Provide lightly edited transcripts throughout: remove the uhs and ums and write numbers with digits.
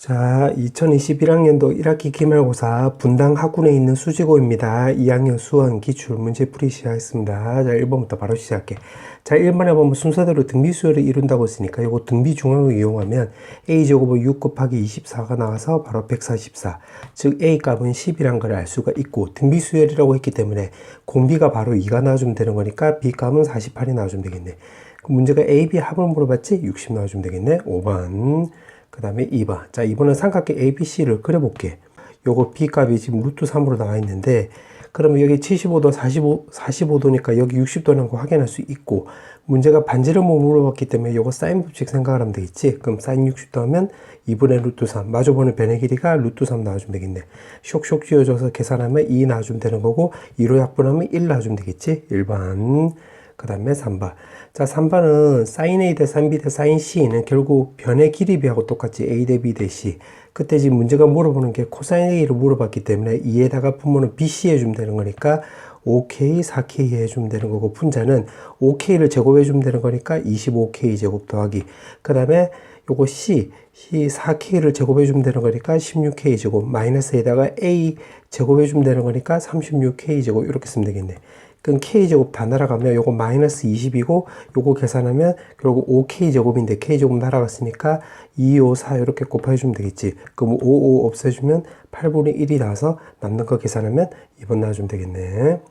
자, 2021학년도 1학기 기말고사 분당 학군에 있는 수지고입니다. 2학년 수원 기출 문제 풀이 시작하겠습니다. 자, 1번부터 바로 시작할게. 자, 1번에 보면 순서대로 등비수열을 이룬다고 했으니까 이거 등비중앙을 이용하면 a제곱은 6 곱하기 24가 나와서 바로 144. 즉 a 값은 10이란 걸 알 수가 있고, 등비수열이라고 했기 때문에 공비가 바로 2가 나와주면 되는 거니까 b 값은 48이 나와주면 되겠네. 그 문제가 a, b 합을 물어봤지? 60 나와주면 되겠네. 5번. 그 다음에 2번. 자, 이번엔 삼각형 ABC를 그려볼게. 요거 B값이 지금 루트 3으로 나와 있는데, 그러면 여기 75도, 45도니까 여기 60도라는 거 확인할 수 있고, 문제가 반지름을 물어봤기 때문에 요거 사인 법칙 생각을 하면 되겠지. 그럼 사인 60도 하면 2분의 루트 3. 마주보는 변의 길이가 루트 3 나와주면 되겠네. 쇽쇽 지어줘서 계산하면 2 나와주면 되는 거고, 2로 약분하면 1 나와주면 되겠지. 1번. 그 다음에 3번. 자, 3번은 sin A 대 sin B 대 sin C는 결국 변의 길이 B하고 똑같지. A 대 B 대 C. 그때 지금 문제가 물어보는 게 코사인 A를 물어봤기 때문에 2에다가 분모는 BC 해주면 되는 거니까 5K, 4K 해주면 되는 거고, 분자는 5K를 제곱해주면 되는 거니까 25K 제곱 더하기. 그 다음에 요거 C 4K를 제곱해주면 되는 거니까 16K 제곱, 마이너스에다가 A 제곱해주면 되는 거니까 36K 제곱, 이렇게 쓰면 되겠네. 그럼 K제곱 다 날아가면 요거 마이너스 20이고, 요거 계산하면 결국 5K제곱인데 K제곱 날아갔으니까 2, 5, 4 이렇게 곱해주면 되겠지. 그럼 5, 5 없애주면 8분의 1이 나와서 남는 거 계산하면 2번 나와주면 되겠네.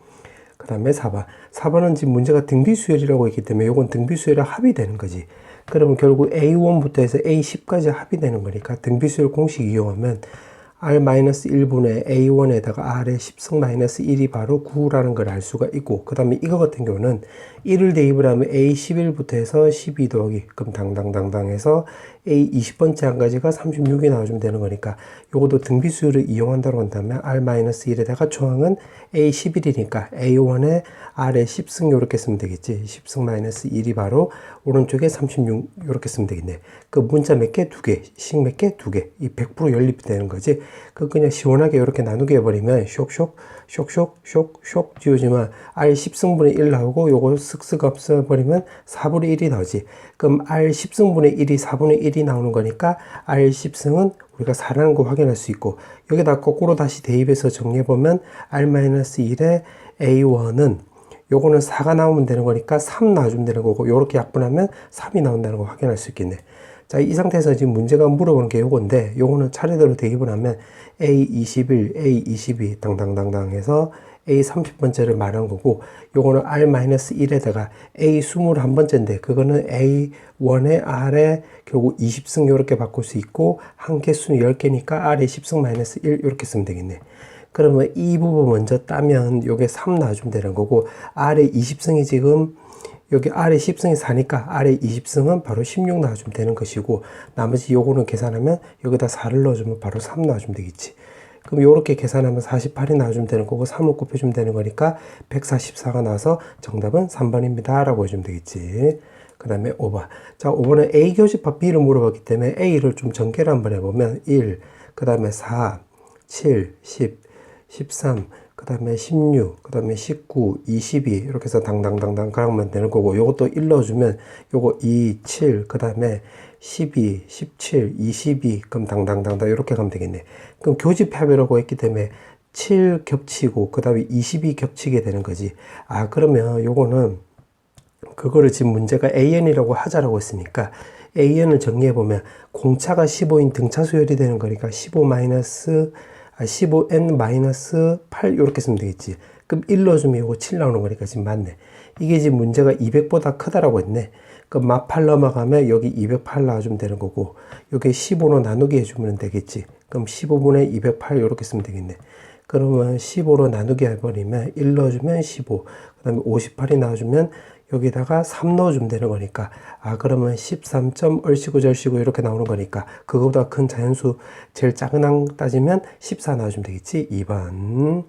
그 다음에 4번. 4번은 지금 문제가 등비수열이라고 했기 때문에 요건 등비수열의 합이 되는 거지. 그러면 결국 A1부터 해서 A10까지 합이 되는 거니까 등비수열 공식 이용하면 R-1분의 A1에다가 R의 10승-1이 바로 9라는 걸 알 수가 있고, 그 다음에 이거 같은 경우는 1을 대입을 하면 A11부터 해서 12 더하기, 그럼 당당당당 해서 A20번째 한 가지가 36이 나와주면 되는 거니까, 요것도 등비수열을 이용한다고 한다면 R-1에다가 조항은 A11이니까 A1에 R의 10승 요렇게 쓰면 되겠지. 10승-1이 바로 오른쪽에 36 요렇게 쓰면 되겠네. 그 문자 몇 개? 2개, 식 몇 개? 2개. 이 100% 연립이 되는 거지. 그 그냥 시원하게 이렇게 나누게 해버리면 쇽쇽 지우지만 R 10승분의 1 나오고, 요거 쓱쓱 없애버리면 4분의 1이 나오지. 그럼 R 10승분의 1이 4분의 1이 나오는 거니까 R 10승은 우리가 4라는 거 확인할 수 있고, 여기다 거꾸로 다시 대입해서 정리해보면 R-1의 A1은 요거는 4가 나오면 되는 거니까 3 나와주면 되는 거고, 요렇게 약분하면 3이 나온다는 거 확인할 수 있겠네. 자, 이 상태에서 지금 문제가 물어보는 게 요건데, 요거는 차례대로 대입을 하면 A21, A22 당당당당 해서 A30번째를 말한 거고, 요거는 R-1에다가 A21번째인데, 그거는 A1의 R에 결국 20승 요렇게 바꿀 수 있고, 한 개수는 10개니까 R에 10승-1 요렇게 쓰면 되겠네. 그러면 이 부분 먼저 따면 요게 3 나와주면 되는 거고, R에 20승이 지금 여기 R에 10승이 4니까 R에 20승은 바로 16 나와주면 되는 것이고, 나머지 요거는 계산하면 여기다 4를 넣어주면 바로 3 나와주면 되겠지. 그럼 요렇게 계산하면 48이 나와주면 되는 거고, 3을 곱해주면 되는 거니까 144가 나와서 정답은 3번입니다 라고 해주면 되겠지. 그 다음에 5번. 자, 5번은 A 교집합 B를 물어봤기 때문에 A를 좀 전개를 한번 해보면 1, 그 다음에 4, 7, 10, 13, 그 다음에 16, 그 다음에 19, 22 이렇게 해서 당당당당 가면 되는 거고, 요것도 1 넣어주면 요거 2, 7, 그 다음에 12, 17, 22 그럼 당당당당 이렇게 가면 되겠네. 그럼 교집합이라고 했기 때문에 7 겹치고 그 다음에 22 겹치게 되는 거지. 아, 그러면 요거는 그거를 지금 문제가 AN이라고 하자라고 했으니까 AN을 정리해보면 공차가 15인 등차 수열이 되는 거니까 15n-8 이렇게 쓰면 되겠지. 그럼 1 넣어주면 이거 7 나오는 거니까 지금 맞네. 이게 지금 문제가 200보다 크다라고 했네. 그럼 마 8 넘어가면 여기 208 나와주면 되는 거고, 여기 15로 나누기 해주면 되겠지. 그럼 15분의 208 이렇게 쓰면 되겠네. 그러면 15로 나누기 해버리면 1 넣어주면 15, 그 다음에 58이 나와주면 여기다가 3 넣어주면 되는 거니까, 아, 그러면 13점 얼씨구 절씨구 이렇게 나오는 거니까, 그거보다 큰 자연수 제일 작은 항 따지면 14 나와주면 되겠지. 2번.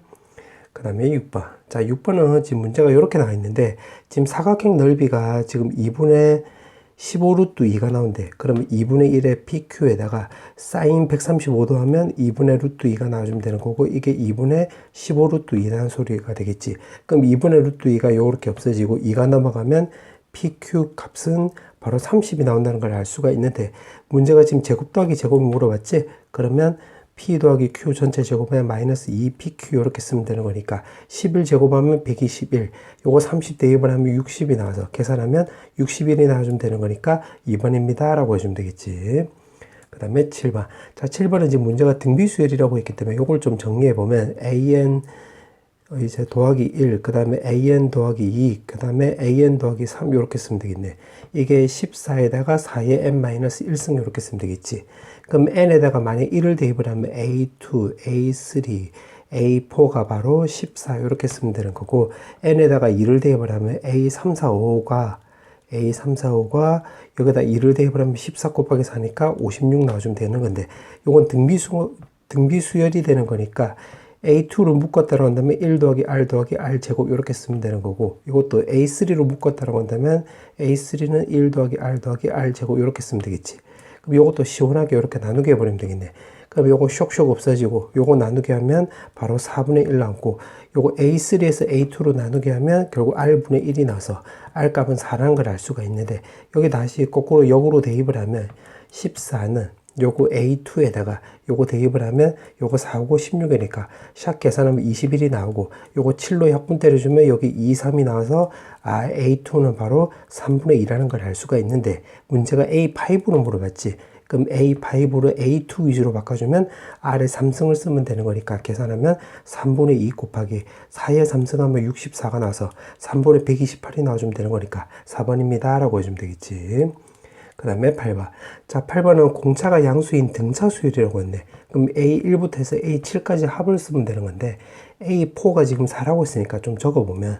그 다음에 6번. 자, 6번은 지금 문제가 이렇게 나와 있는데, 지금 사각형 넓이가 지금 2분의 15루트 2가 나온대. 그러면 2분의 1의 PQ에다가 사인 135도 하면 2분의 루트 2가 나와주면 되는 거고, 이게 2분의 15루트 2라는 소리가 되겠지. 그럼 2분의 루트 2가 요렇게 없어지고 2가 넘어가면 PQ 값은 바로 30이 나온다는 걸 알 수가 있는데, 문제가 지금 제곱 더하기 제곱을 물어봤지? 그러면 P 더하기 Q 전체 제곱에 마이너스 2PQ 이렇게 쓰면 되는 거니까 11 제곱하면 121, 요거 30 대입을 하면 60이 나와서 계산하면 61이 나와주면 되는 거니까 2번입니다 라고 해주면 되겠지. 그 다음에 7번. 자, 7번은 지금 문제가 등비수열이라고 했기 때문에 요걸 좀 정리해보면 AN 이제 더하기 1, 그 다음에 AN 더하기 2, 그 다음에 AN 더하기 3 이렇게 쓰면 되겠네. 이게 14에다가 4의 n-1승 이렇게 쓰면 되겠지. 그럼 n에다가 만약 1을 대입을 하면 A2, A3, A4가 바로 14 이렇게 쓰면 되는 거고, n에다가 2를 대입을 하면 A3, 4, 5가 여기다 2를 대입을 하면 14 곱하기 4니까 56 나와주면 되는 건데, 요건 등비수열이 되는 거니까 A2로 묶었다라고 한다면 1 더하기 R 더하기 R 제곱 이렇게 쓰면 되는 거고, 이것도 A3로 묶었다라고 한다면 A3는 1 더하기 R 더하기 R 제곱 이렇게 쓰면 되겠지. 그럼 이것도 시원하게 이렇게 나누게 해버리면 되겠네. 그럼 요거 쇽쇽 없어지고 요거 나누게 하면 바로 4분의 1 나오고, 요거 A3에서 A2로 나누게 하면 결국 R분의 1이 나와서 R 값은 4라는 걸 알 수가 있는데, 여기 다시 거꾸로 역으로 대입을 하면 14는 요거 A2에다가 요거 대입을 하면 요거 4, 5, 16이니까 샥 계산하면 21이 나오고, 요거 7로 약분 때려주면 여기 2, 3이 나와서 A2는 바로 3분의 2라는 걸 알 수가 있는데, 문제가 A5로 물어봤지. 그럼 A5를 A2 위주로 바꿔주면 R에 3승을 쓰면 되는 거니까 계산하면 3분의 2 곱하기 4에 3승하면 64가 나와서 3분의 128이 나와주면 되는 거니까 4번입니다 라고 해주면 되겠지. 그 다음에 8번. 자, 8번은 공차가 양수인 등차 수열이라고 했네. 그럼 A1부터 해서 A7까지 합을 쓰면 되는 건데, A4가 지금 4라고 했으니까 좀 적어보면,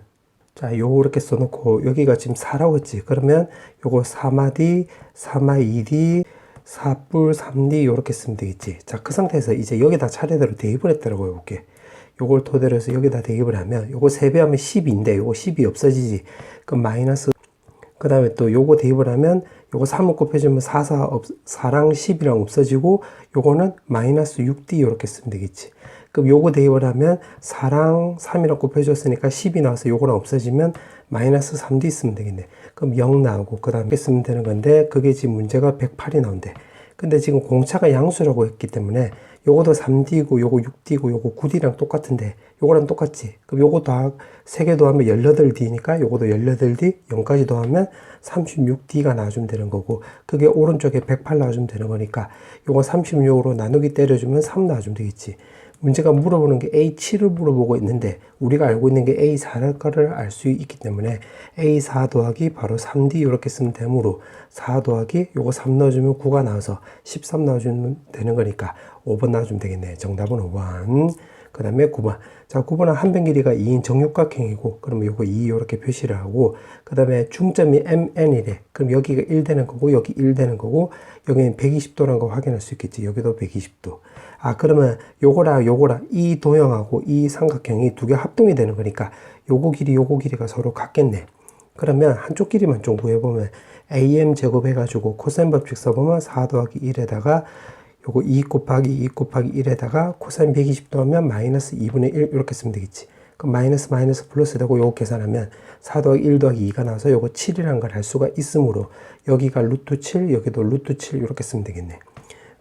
자, 요거 이렇게 써놓고 여기가 지금 4라고 했지. 그러면 요거 3마디, 3마 2D, 4뿔 3D 이렇게 쓰면 되겠지. 자, 그 상태에서 이제 여기다 차례대로 대입을 했다라고 해볼게. 요걸 토대로 해서 여기다 대입을 하면 요거 3배하면 10인데 요거 10이 없어지지. 그럼 마이너스, 그 다음에 또 요거 대입을 하면 요거 3을 곱해주면 4랑 10이랑 없어지고, 요거는 마이너스 6D 이렇게 쓰면 되겠지. 그럼 요거 대입을 하면 4랑 3이랑 곱해줬으니까 10이 나와서 요거랑 없어지면 마이너스 3D 쓰면 되겠네. 그럼 0 나오고, 그 다음에 쓰면 되는 건데, 그게 지금 문제가 108이 나온대. 근데 지금 공차가 양수라고 했기 때문에 요거도 3D고 요거 6D고 요거 9D랑 똑같은데 요거랑 똑같지. 그럼 요거 다 3개 더하면 18D니까 요거도 18D, 0까지 더하면 36D가 나와주면 되는 거고, 그게 오른쪽에 108 나와주면 되는 거니까 요거 36으로 나누기 때려주면 3 나와주면 되겠지. 문제가 물어보는 게 A7을 물어보고 있는데 우리가 알고 있는 게 A4를 거를 알 수 있기 때문에 A4 더하기 바로 3D 이렇게 쓰면 되므로 4 더하기 요거 3 넣어주면 9가 나와서 13 넣어주면 되는 거니까 5번 넣어주면 되겠네. 정답은 5번. 그 다음에 9번. 자, 9번은 한 변 길이가 2인 정육각형이고, 그러면 요거 2 이렇게 표시를 하고, 그 다음에 중점이 MN이래. 그럼 여기가 1 되는 거고, 여기 1 되는 거고, 여기는 120도라는 거 확인할 수 있겠지. 여기도 120도. 아, 그러면 요거랑 이 도형하고 이 삼각형이 두 개 합동이 되는 거니까 요거 길이가 서로 같겠네. 그러면 한쪽 길이만 좀 구해보면 AM 제곱 해가지고 코사인 법칙 써보면 4 더하기 1에다가 요거 2 곱하기 1에다가 코사인 120도 하면 마이너스 2분의 1 이렇게 쓰면 되겠지. 그럼 마이너스 플러스 되고 요거 계산하면 4 더하기 1 더하기 2가 나와서 요거 7이라는 걸 알 수가 있으므로 여기가 루트 7, 여기도 루트 7 이렇게 쓰면 되겠네.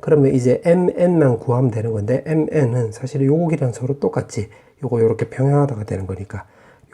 그러면 이제 MN만 구하면 되는 건데, MN은 사실 요거 길이랑 서로 똑같지. 요거 요렇게 평행하다가 되는 거니까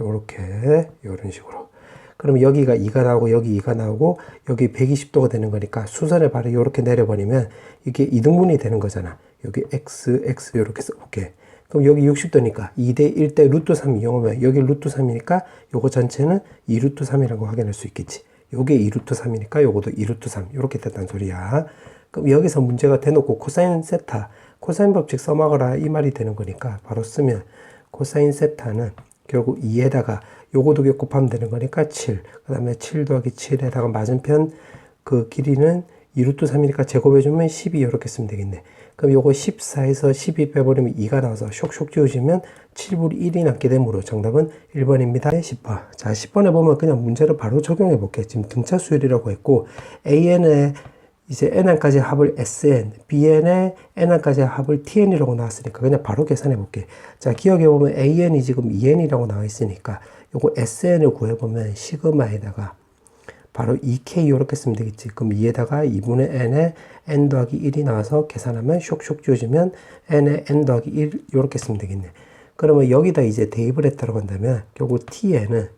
요렇게 요런 식으로. 그러면 여기가 2가 나오고 여기 2가 나오고 여기 120도가 되는 거니까 수선을 바로 요렇게 내려버리면 이게 이등분이 되는 거잖아. 여기 X 요렇게 써볼게. 그럼 여기 60도니까 2대 1대 루트 3 이용하면 여기 루트 3이니까 요거 전체는 2 루트 3이라고 확인할 수 있겠지. 요게 2 루트 3이니까 요것도 2 루트 3 요렇게 됐다는 소리야. 그럼 여기서 문제가 대놓고 코사인 세타, 코사인 법칙 써먹어라 이 말이 되는 거니까 바로 쓰면 코사인 세타는 결국 2에다가 요거 두 개 곱하면 되는 거니까 7, 그 다음에 7 더하기 7에다가 맞은편 그 길이는 2루트 3이니까 제곱해주면 12 이렇게 쓰면 되겠네. 그럼 요거 14에서 12 빼버리면 2가 나와서 쇽쇽 지우시면 7분의 1이 남게 되므로 정답은 1번입니다. 10번. 자, 10번에 보면 그냥 문제를 바로 적용해 볼게. 지금 등차 수열이라고 했고, AN에 이제 NN까지 합을 SN, BN에 NN까지 합을 TN이라고 나왔으니까 그냥 바로 계산해 볼게. 자, 기억해 보면 AN이 지금 2N이라고 나와 있으니까 요거 SN을 구해 보면 시그마에다가 바로 2k 이렇게 쓰면 되겠지. 그럼 2에다가 2분의 n에 n 더하기 1이 나와서 계산하면 쇽쇽 지워지면 n에 n 더하기 1 이렇게 쓰면 되겠네. 그러면 여기다 이제 대입을 했다고 한다면 결국 tn은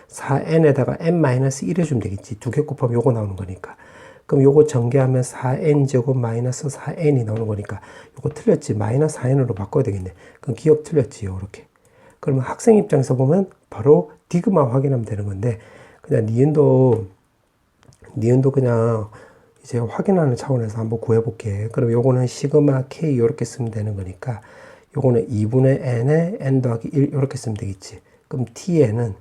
4n에다가 n-1 해주면 되겠지. 두 개 곱하면 요거 나오는 거니까. 그럼 요거 전개하면 4n제곱 마이너스 4n이 나오는 거니까 요거 틀렸지. 마이너스 4n으로 바꿔야 되겠네. 그럼 기억 틀렸지. 요렇게. 그러면 학생 입장에서 보면 바로 디귿만 확인하면 되는 건데 그냥 니은도 그냥 이제 확인하는 차원에서 한번 구해볼게. 그럼 요거는 시그마 k 이렇게 쓰면 되는 거니까 요거는 2분의 n에 n 더하기 1 이렇게 쓰면 되겠지. 그럼 tn은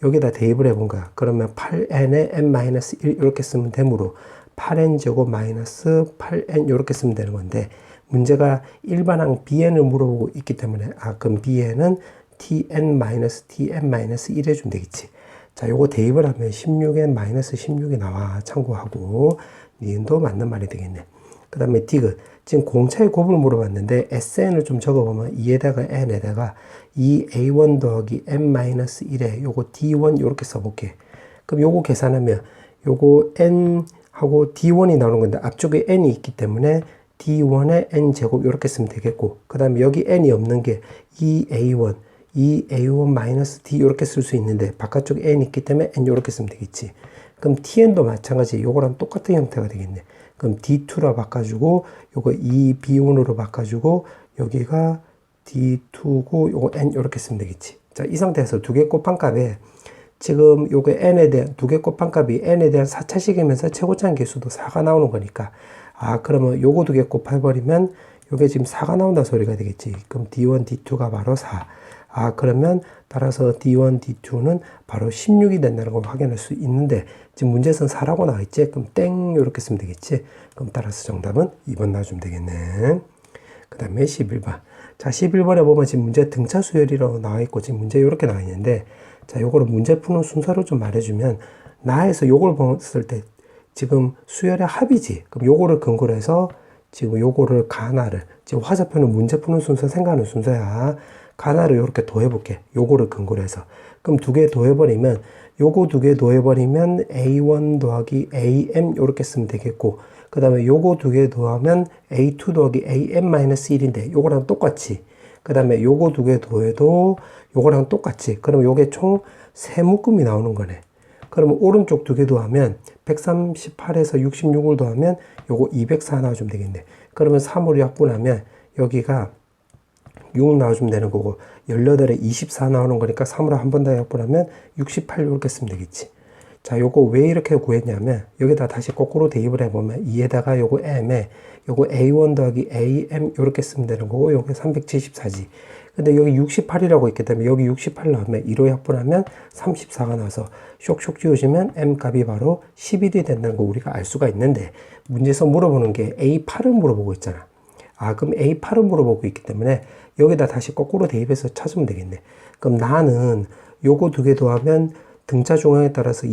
여기다 대입을 해본 거야. 그러면 8n에 n-1 이렇게 쓰면 되므로 8n제곱 마이너스 8n 이렇게 쓰면 되는 건데 문제가 일반항 bn을 물어보고 있기 때문에 그럼 bn은 tn-1 해주면 되겠지. 자, 요거 대입을 하면 16n 마이너스 16이 나와. 참고하고 니은도 맞는 말이 되겠네. 그 다음에 디귿. 지금 공차의 곱을 물어봤는데 sn을 좀 적어보면 2에다가 n에다가 2a1 더하기 n-1에 요거 d1 요렇게 써볼게. 그럼 요거 계산하면 요거 n하고 d1이 나오는 건데 앞쪽에 n이 있기 때문에 d1의 n제곱 요렇게 쓰면 되겠고 그 다음에 여기 n이 없는 게 2a1 마이너스 d 요렇게 쓸 수 있는데 바깥쪽에 n 있기 때문에 n 요렇게 쓰면 되겠지. 그럼 tn도 마찬가지 요거랑 똑같은 형태가 되겠네. 그럼 d2로 바꿔주고 요거 2b1으로 바꿔주고 여기가 d2고 요거 n 요렇게 쓰면 되겠지. 자, 이 상태에서 두 개 곱한 값에 지금 요거 n에 대한 두 개 곱한 값이 n에 대한 4차식이면서 최고차항 계수도 4가 나오는 거니까 그러면 요거 두 개 곱해버리면 요게 지금 4가 나온다 소리가 되겠지. 그럼 d1 d2가 바로 4. 그러면 따라서 d1 d2는 바로 16이 된다는 걸 확인할 수 있는데 지금 문제에서는 4라고 나와있지. 그럼 땡 이렇게 쓰면 되겠지. 그럼 따라서 정답은 2번 놔주면 되겠네. 그 다음에 11번. 자, 11번에 보면 지금 문제 등차 수열이라고 나와있고 지금 문제 이렇게 나와있는데 자, 요거를 문제 푸는 순서를 좀 말해주면 나에서 요걸 봤을 때 지금 수열의 합이지. 그럼 요거를 근거로 해서 지금 요거를 가나를 지금 화살표는 문제 푸는 순서 생각하는 순서야. 가나를 이렇게 더해볼게. 요거를 근거로 해서. 그럼 두 개 더해버리면 요거 두 개 더해버리면 a1 더하기 am 요렇게 쓰면 되겠고 그 다음에 요거 두 개 더하면 a2 더하기 am-1인데 요거랑 똑같이 그 다음에 요거 두 개 더해도 요거랑 똑같이 그럼 요게 총 세 묶음이 나오는 거네. 그러면 오른쪽 두 개 더하면 138에서 66을 더하면 요거 204 나와주면 되겠네. 그러면 3으로 약분하면 여기가 6 나와주면 되는 거고 18에 24 나오는 거니까 3으로 한 번 더 약분하면 68 이렇게 쓰면 되겠지. 자, 요거 왜 이렇게 구했냐면 여기다 다시 거꾸로 대입을 해보면 2에다가 요거 m에 요거 a1 더하기 am 이렇게 쓰면 되는 거고 요게 374지. 근데 여기 68이라고 있기 때문에 여기 68 나오면 2로 약분하면 34가 나와서 쇽쇽 지워지면 m 값이 바로 11이 된다는 거 우리가 알 수가 있는데 문제에서 물어보는 게 a8을 물어보고 있잖아. 그럼 a8을 물어보고 있기 때문에 여기다 다시 거꾸로 대입해서 찾으면 되겠네. 그럼 나는 요거 두 개 더하면 등차 중앙에 따라서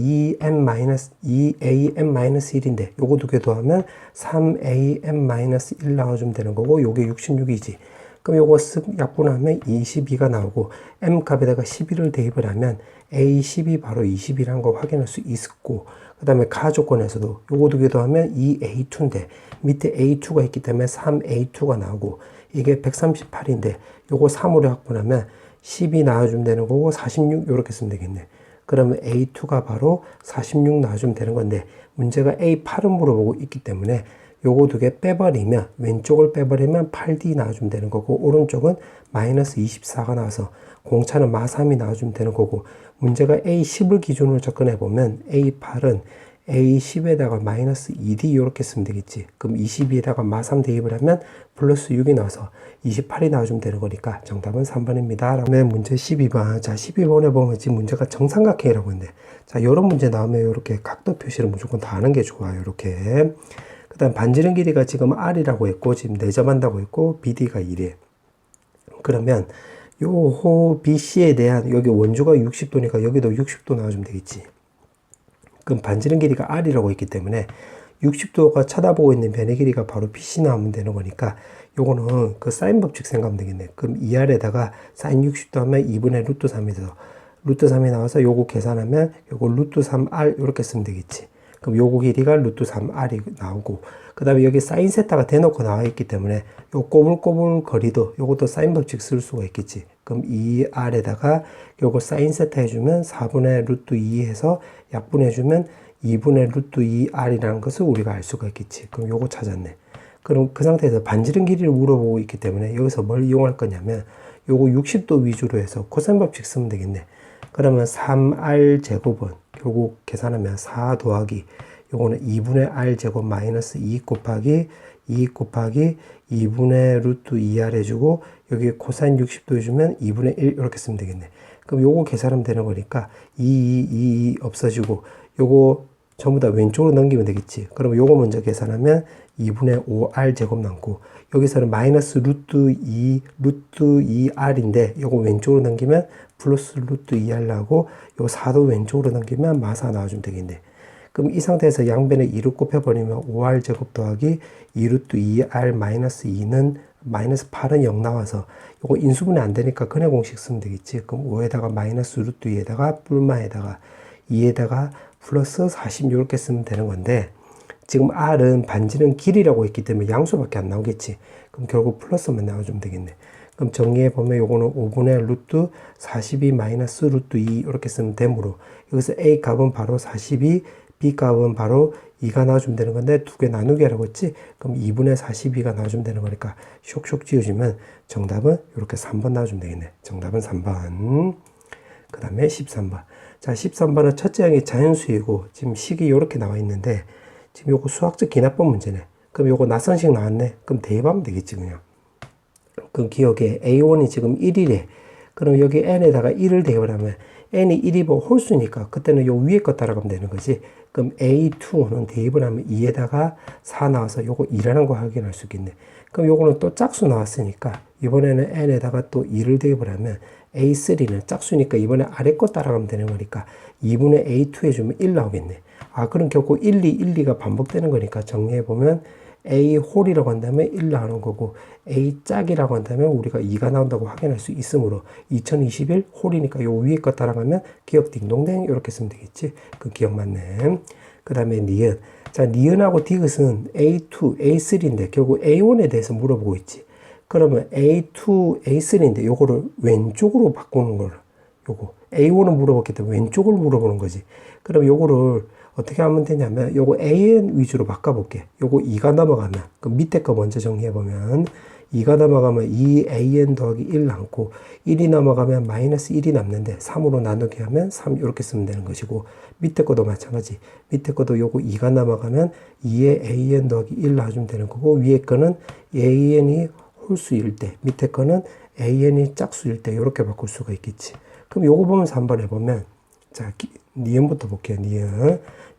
2am-1인데 요거 두 개 더하면 3am-1 나와주면 되는 거고 요게 66이지. 그럼 요거 쓱 약분하면 22가 나오고 m 값에다가 11을 대입을 하면 a10이 바로 20이라는 거 확인할 수 있었고 그 다음에 가조건에서도 요거 두 개 더하면 2a2인데 밑에 a2가 있기 때문에 3a2가 나오고 이게 138인데 요거 3으로 약분하면 10이 나와주면 되는 거고 46 이렇게 쓰면 되겠네. 그러면 a2가 바로 46 나와주면 되는 건데 문제가 a8을 물어보고 있기 때문에 요거 두 개 빼버리면 왼쪽을 빼버리면 8d 나와주면 되는 거고 오른쪽은 마이너스 24가 나와서 공차는 마3이 나와주면 되는 거고 문제가 a10을 기준으로 접근해보면 a8은 a10에다가 마이너스 2d 이렇게 쓰면 되겠지. 그럼 22에다가 마3 대입을 하면 플러스 6이 나와서 28이 나와주면 되는 거니까 정답은 3번입니다. 다음에 문제 12번. 자, 12번에 보면 지금 문제가 정삼각형이라고 있는데 자, 이런 문제 나오면 이렇게 각도 표시를 무조건 다 하는 게 좋아요. 이렇게. 그 다음 반지름 길이가 지금 r이라고 했고 지금 4점 한다고 했고 bd가 1이에요. 그러면 요호 BC에 대한 여기 원주가 60도니까 여기도 60도 나와주면 되겠지. 그럼 반지름 길이가 r이라고 있기 때문에 60도가 쳐다보고 있는 변의 길이가 바로 BC 나오면 되는 거니까 요거는 그 사인 법칙 생각하면 되겠네. 그럼 2r에다가 사인 60도 하면 2분의 루트 3에서 루트 3이 나와서 요거 계산하면 요거 루트 3r 이렇게 쓰면 되겠지. 그럼 요거 길이가 루트 3r이 나오고, 그 다음에 여기 사인 세타가 대놓고 나와 있기 때문에 요 꼬불꼬불 거리도 요것도 사인 법칙 쓸 수가 있겠지. 그럼 2r에다가 요거 사인 세타 해주면 4분의 루트 2 해서 약분해주면 2분의 루트 2r이라는 것을 우리가 알 수가 있겠지. 그럼 요거 찾았네. 그럼 그 상태에서 반지름 길이를 물어보고 있기 때문에 여기서 뭘 이용할 거냐면 요거 60도 위주로 해서 코사인 법칙 쓰면 되겠네. 그러면 3r 제곱은 결국 계산하면 4 더하기 요거는 2분의 r 제곱 마이너스 2 곱하기 2분의 루트 2r 해주고 여기 코사인 60도 해주면 2분의 1 이렇게 쓰면 되겠네. 그럼 요거 계산하면 되는 거니까 2 없어지고 요거 전부 다 왼쪽으로 넘기면 되겠지. 그럼 요거 먼저 계산하면 2분의 5r 제곱 남고 여기서는 마이너스 루트 2r인데 요거 왼쪽으로 넘기면 플러스 루트 2r 나고 요 4도 왼쪽으로 넘기면 마사 나와주면 되겠네. 그럼 이 상태에서 양변에 2를 곱해버리면 5r 제곱 더하기 2루트 2r 마이너스 2는 마이너스 8은 0 나와서 요거 인수분해 안 되니까 근해 공식 쓰면 되겠지. 그럼 5에다가 마이너스 루트 2에다가 뿔마에다가 2에다가 플러스 40 이렇게 쓰면 되는 건데 지금 r은 반지름 길이라고 했기 때문에 양수밖에 안 나오겠지. 그럼 결국 플러스만 나와주면 되겠네. 그럼 정리해보면 요거는 5분의 루트 42 마이너스 루트 2 이렇게 쓰면 되므로 여기서 a 값은 바로 42, b 값은 바로 2가 나와주면 되는 건데 두 개 나누기 하라고 했지. 그럼 2분의 42가 나와주면 되는 거니까 쇽쇽 지워주면 정답은 이렇게 3번 나와주면 되겠네. 정답은 3번. 그 다음에 13번. 자, 13번은 첫째 항이 자연수이고 지금 식이 이렇게 나와 있는데 지금 요거 수학적 기납법 문제네. 그럼 요거 낯선식 나왔네. 그럼 대입하면 되겠지 그냥. 그럼 기억에 A1이 지금 1이래. 그럼 여기 n에다가 1을 대입을 하면 n이 1이 뭐 홀수니까 그때는 요 위에 거 따라가면 되는 거지. 그럼 A2는 대입을 하면 2에다가 4 나와서 요거 2라는 거 확인할 수 있겠네. 그럼 요거는 또 짝수 나왔으니까 이번에는 n에다가 또 2를 대입을 하면 A3는 짝수니까 이번에 아래 거 따라가면 되는 거니까 2분의 A2 해주면 1 나오겠네. 아, 그럼 결국 1, 2가 반복되는 거니까 정리해보면 A 홀이라고 한다면 1 나오는 거고 A 짝이라고 한다면 우리가 2가 나온다고 확인할 수 있으므로 2021 홀이니까 요 위에 거 따라가면 기억 딩동댕 이렇게 쓰면 되겠지. 그 기억 맞네. 그 다음에 니은. 자, 니은하고 디귿은 A2, A3인데 결국 A1에 대해서 물어보고 있지. 그러면 A2, A3인데 요거를 왼쪽으로 바꾸는 거를 요거 A1은 물어봤기 때문에 왼쪽을 물어보는 거지. 그럼 요거를 어떻게 하면 되냐면 요거 AN 위주로 바꿔볼게. 요거 2가 넘어가면 그 밑에 거 먼저 정리해보면 2가 넘어가면 2AN 더하기 1 남고 1이 넘어가면 마이너스 1이 남는데 3으로 나누게 하면 3 이렇게 쓰면 되는 것이고 밑에 것도 마찬가지. 밑에 것도 요거 2가 넘어가면 2에 AN 더하기 1 놔주면 되는 거고 위에 거는 AN이 홀수일 때 밑에 거는 AN이 짝수일 때 이렇게 바꿀 수가 있겠지. 그럼 요거 보면서 한번 해보면 자 니은부터 볼게요.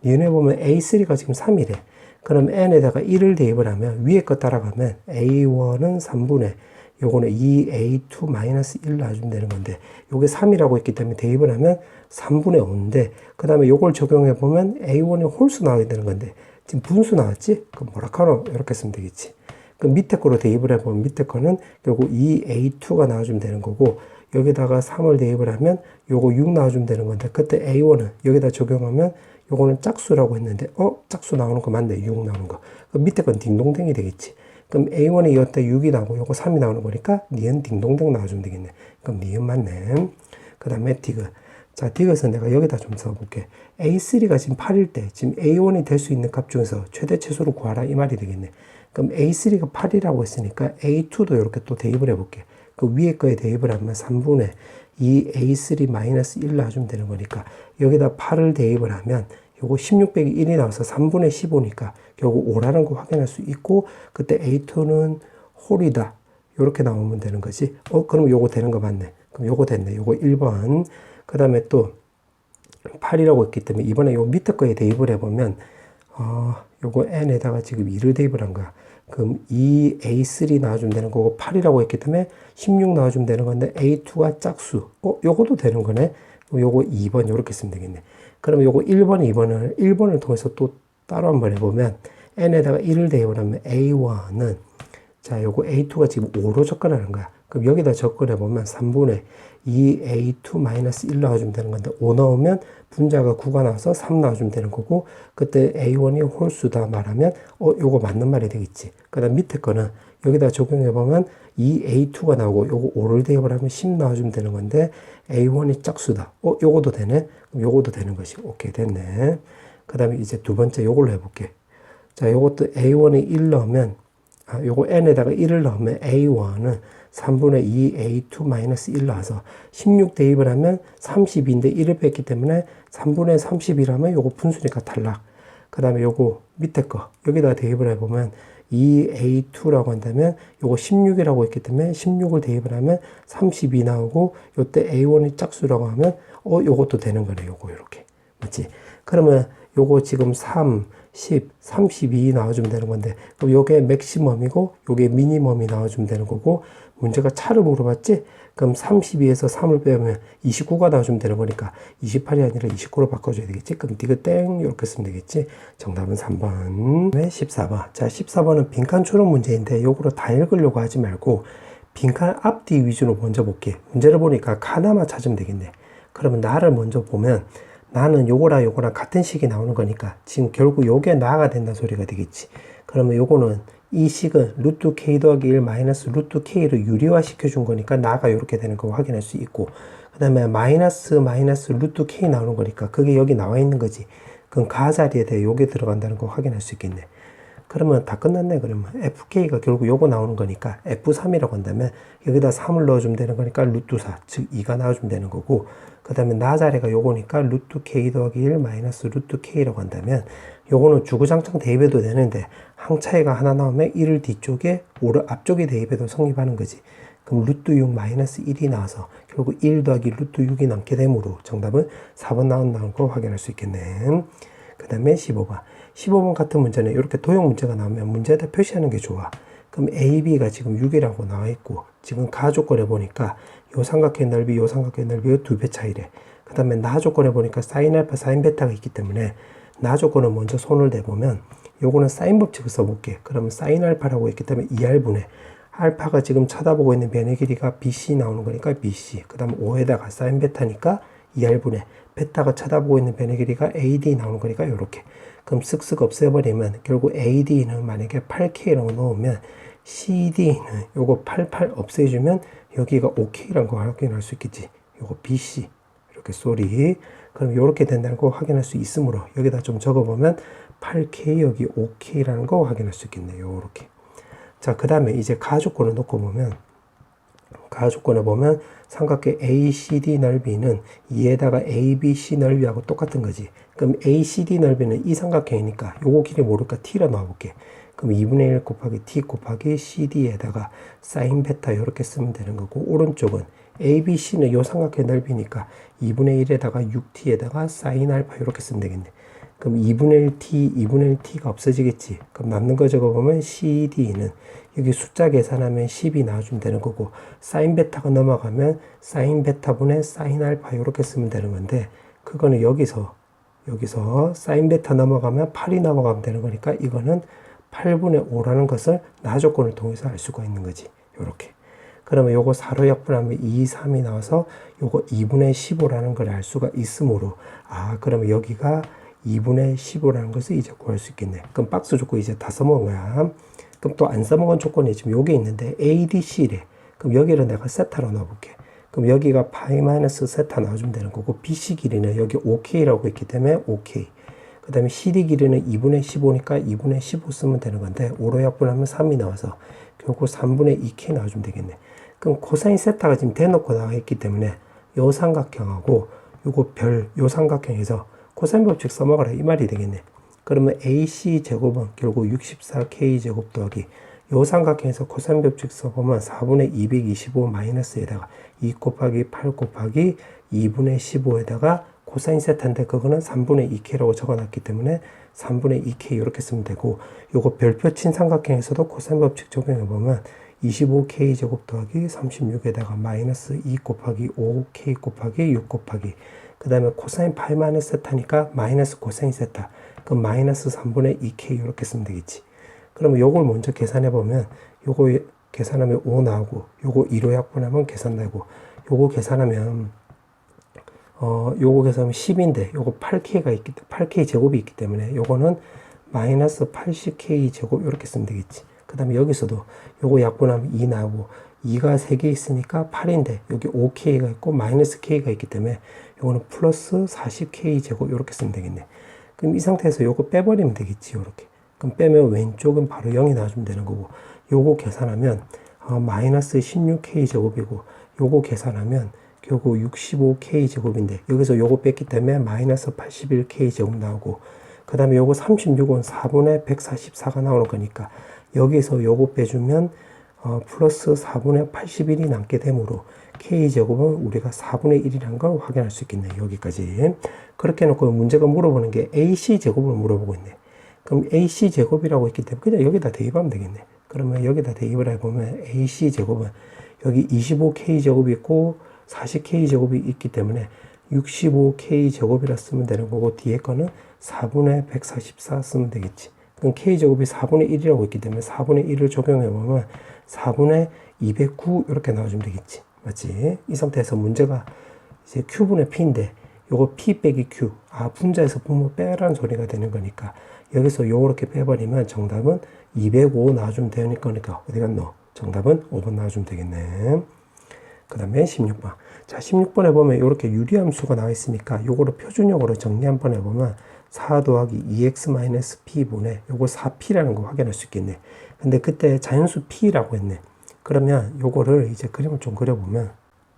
니은에 보면 A3가 지금 3이래. 그럼 n에다가 1을 대입을 하면 위에 거 따라가면 A1은 3분의 요거는 2A2 마이너스 1 놔주면 되는 건데 요게 3이라고 했기 때문에 대입을 하면 3분의 5인데 그 다음에 요걸 적용해 보면 A1이 홀수 나와야 되는 건데 지금 분수 나왔지? 그럼 뭐라 카노? 이렇게 쓰면 되겠지. 그럼 밑에 거로 대입을 해보면 밑에 거는 결국 2A2가 나와주면 되는 거고 여기다가 3을 대입을 하면 요거 6 나와주면 되는 건데 그때 A1은 여기다 적용하면 요거는 짝수라고 했는데 짝수 나오는 거 맞네. 6 나오는 거. 그럼 밑에 건 딩동댕이 되겠지. 그럼 A1이 이때 6이 나오고 요거 3이 나오는 거니까 니은 딩동댕 나와주면 되겠네. 그럼 니은 맞네. 그 다음에 디귿. 자, 디귿은 내가 여기다 좀 써볼게. A3가 지금 8일 때 지금 A1이 될 수 있는 값 중에서 최대 최소를 구하라 이 말이 되겠네. 그럼 A3가 8이라고 했으니까 A2도 이렇게 또 대입을 해볼게. 그 위에 거에 대입을 하면 3분의 2A3 마이너스 1 놔주면 되는 거니까 여기다 8을 대입을 하면 요거 16 빼기 1이 나와서 3분의 15니까 결국 5라는 거 확인할 수 있고 그때 A2는 홀이다. 요렇게 나오면 되는 거지. 그럼 요거 되는 거 맞네. 그럼 요거 됐네. 요거 1번. 그 다음에 또 8이라고 했기 때문에 이번에 요 밑에 거에 대입을 해보면 요거 n에다가 지금 2를 대입을 한 거야. 그럼 2A3 나와주면 되는 거고 8이라고 했기 때문에 16 나와주면 되는 건데 A2가 짝수. 요것도 되는 거네. 요거 2번 요렇게 쓰면 되겠네. 그러면 요거 1번, 1번을 통해서 또 따로 한번 해보면 n에다가 1을 대입을 하면 A1은 자 요거 A2가 지금 5로 접근하는 거야. 그럼 여기다 접근해보면 3분의 2a2-1 넣어주면 되는 건데 5 넣으면 분자가 9가 나와서 3 넣어주면 되는 거고 그때 a1이 홀수다 말하면 요거 맞는 말이 되겠지. 그 다음 밑에 거는 여기다 적용해보면 2a2가 나오고 요거 5를 대입을 하면 10 넣어주면 되는 건데 a1이 짝수다. 요거도 되네. 그럼 요거도 되는 것이 오케이 됐네. 그 다음에 이제 두 번째 요걸로 해볼게. 자, 요것도 a1이 1 넣으면 요거 n에다가 1을 넣으면 a1은 3분의 2a2-1 나와서 16 대입을 하면 32인데 1을 뺐기 때문에 3분의 31하면 요거 분수니까 탈락. 그 다음에 요거 밑에 거 여기다 대입을 해보면 2a2라고 한다면 요거 16이라고 했기 때문에 16을 대입을 하면 32 나오고 요때 a1이 짝수라고 하면 요것도 되는 거네. 요거 이렇게 맞지? 그러면 요거 지금 3, 10, 32 나와주면 되는 건데 그럼 요게 맥시멈이고 요게 미니멈이 나와주면 되는 거고 문제가 차를 물어봤지? 그럼 32에서 3을 빼면 29가 나와주면 되는 거니까 28이 아니라 29로 바꿔줘야 되겠지? 그럼 디귿 땡 이렇게 쓰면 되겠지? 정답은 3번. 14번. 자, 14번은 빈칸 추론 문제인데 요거로 다 읽으려고 하지 말고 빈칸 앞뒤 위주로 먼저 볼게. 문제를 보니까 하나만 찾으면 되겠네. 그러면 나를 먼저 보면 나는 요거랑 요거랑 같은 식이 나오는 거니까 지금 결국 요게 나가 된다는 소리가 되겠지. 그러면 요거는 이 식은 루트 k 더하기 1 마이너스 루트 k를 유리화 시켜준 거니까 나가 이렇게 되는 거 확인할 수 있고 그 다음에 마이너스 루트 k 나오는 거니까 그게 여기 나와 있는 거지. 그럼 가 자리에 대해 요게 들어간다는 거 확인할 수 있겠네. 그러면 다 끝났네. 그러면 fk가 결국 요거 나오는 거니까 f3이라고 한다면 여기다 3을 넣어주면 되는 거니까 루트 4 즉 2가 나와주면 되는 거고 그 다음에 나 자리가 요거니까 루트 k 더하기 1 마이너스 루트 k라고 한다면 요거는 주구장창 대입해도 되는데 항차이가 하나 나오면 1을 뒤쪽에 5를 앞쪽에 대입해도 성립하는 거지. 그럼 루트 6 마이너스 1이 나와서 결국 1 더하기 루트 6이 남게 되므로 정답은 4번 나온 거 확인할 수 있겠네. 그 다음에 15번. 15번 같은 문제는 이렇게 도형 문제가 나오면 문제에다 표시하는 게 좋아. 그럼 A, B가 지금 6이라고 나와 있고 지금 가 조건에 보니까 요 삼각형 넓이, 요 삼각형 넓이가 2배 차이래. 그 다음에 나 조건에 보니까 사인 알파, 사인 베타가 있기 때문에 나 조건을 먼저 손을 대보면 요거는 사인 법칙을 써볼게. 그러면 사인 알파라고 했기 때문에 2R분의 알파가 지금 쳐다보고 있는 변의 길이가 BC 나오는 거니까 BC. 그 다음 5에다가 사인 베타니까 2R분의 베타가 쳐다보고 있는 변의 길이가 AD 나오는 거니까 요렇게. 그럼 쓱쓱 없애버리면 결국 AD는 만약에 8K라고 넣으면 CD는 요거 88 없애주면 여기가 OK라는 거 확인할 수 있겠지. 요거 BC 이렇게 쏘리. 그럼 이렇게 된다는 거 확인할 수 있으므로 여기다 좀 적어보면 8K 여기 5K라는 거 확인할 수 있겠네요. 요렇게. 자, 그 다음에 이제 가조건을 놓고 보면 가조건에 보면 삼각형 ACD 넓이는 2에다가 ABC 넓이하고 똑같은 거지. 그럼 ACD 넓이는 이 삼각형이니까 요거 길이 모르니까 T라 넣어볼게. 그럼 2분의 1 곱하기 T 곱하기 CD에다가 사인 베타 이렇게 쓰면 되는 거고 오른쪽은 ABC는 요 삼각형 넓이니까 2분의 1에다가 6T에다가 사인 알파 이렇게 쓰면 되겠네. 그럼 2분의 1T, 2분의 1T가 없어지겠지. 그럼 남는 거 적어보면 CD는 여기 숫자 계산하면 10이 나와주면 되는 거고 사인 베타가 넘어가면 사인 베타분의 사인 알파 이렇게 쓰면 되는 건데 그거는 여기서 사인 베타 넘어가면 8이 넘어가면 되는 거니까 이거는 8분의 5라는 것을 나 조건을 통해서 알 수가 있는 거지. 요렇게. 그러면 요거 4로 약분하면 2, 3이 나와서 요거 2분의 15라는 걸 알 수가 있으므로 그러면 여기가 2분의 15라는 것을 이제 구할 수 있겠네. 그럼 박스 조건 이제 다 써먹은 거야. 그럼 또 안 써먹은 조건이 지금 요게 있는데 ADC래. 그럼 여기를 내가 세타로 넣어볼게. 그럼 여기가 파이 마이너스 세타 나와주면 되는 거고 BC 길이는 여기 5K라고 했기 때문에 5K. 그 다음에 CD 길이는 2분의 15니까 2분의 15 쓰면 되는 건데 5로 약분하면 3이 나와서 결국 3분의 2K 나와주면 되겠네. 그럼 코사인 세타가 지금 대놓고 나와 있기 때문에 요 삼각형하고 요 삼각형에서 코사인 법칙 써먹으라 이 말이 되겠네. 그러면 AC 제곱은 결국 64K 제곱 더하기 요 삼각형에서 코사인 법칙 써보면 4분의 225 마이너스에다가 2 곱하기 8 곱하기 2분의 15에다가 코사인 세타인데 그거는 3분의 2K라고 적어놨기 때문에 3분의 2K 이렇게 쓰면 되고 요거 별표 친 삼각형에서도 코사인 법칙 적용해보면 25K 제곱 더하기 36에다가 마이너스 2 곱하기 5K 곱하기 6 곱하기 그 다음에 코사인 파이 마이너스 세타니까 마이너스 코사인 세타 그럼 마이너스 3분의 2K 이렇게 쓰면 되겠지. 그러면 요걸 먼저 계산해보면 요거 계산하면 5 나오고 요거 2로 약분하면 계산되고 요거 계산하면 요거 계산하면 10인데 요거 8K 제곱이 있기 때문에 요거는 마이너스 80K 제곱 이렇게 쓰면 되겠지. 그 다음에 여기서도 요거 약분하면 2 나오고 2가 3개 있으니까 8인데 여기 5K가 있고 마이너스 K가 있기 때문에 요거는 플러스 40K 제곱 이렇게 쓰면 되겠네. 그럼 이 상태에서 요거 빼버리면 되겠지. 요렇게. 그럼 빼면 왼쪽은 바로 0이 나와주면 되는 거고 요거 계산하면 마이너스 16K 제곱이고 요거 계산하면 요거 65K 제곱인데 여기서 요거 뺐기 때문에 마이너스 81K 제곱 나오고 그 다음에 요거 36은 4분의 144가 나오는 거니까 여기서 요거 빼주면 플러스 4분의 81이 남게 되므로 K제곱은 우리가 4분의 1이라는 걸 확인할 수 있겠네. 여기까지. 그렇게 해놓고 문제가 물어보는 게 AC제곱을 물어보고 있네. 그럼 AC제곱이라고 있기 때문에 그냥 여기다 대입하면 되겠네. 그러면 여기다 대입을 해보면 AC제곱은 여기 25K제곱이 있고 40K제곱이 있기 때문에 65K제곱이라 쓰면 되는 거고 뒤에 거는 4분의 144 쓰면 되겠지. 그럼 K제곱이 4분의 1이라고 있기 때문에 4분의 1을 적용해보면 4분의 209 이렇게 나와주면 되겠지. 맞지? 이 상태에서 문제가 이제 Q분의 P인데 요거 P 빼기 Q. 분자에서 분모 빼라는 소리가 되는 거니까 여기서 요렇게 빼버리면 정답은 205 나와주면 되는 거니까 어디 갔노? 정답은 5번 나와주면 되겠네. 그 다음에 16번. 자, 16번에 보면 이렇게 유리함수가 나와 있으니까 요거를 표준형으로 정리 한번 해보면 4 더하기 2x-p분의 요거 4p라는 거 확인할 수 있겠네. 근데 그때 자연수 p라고 했네. 그러면 요거를 이제 그림을 좀 그려보면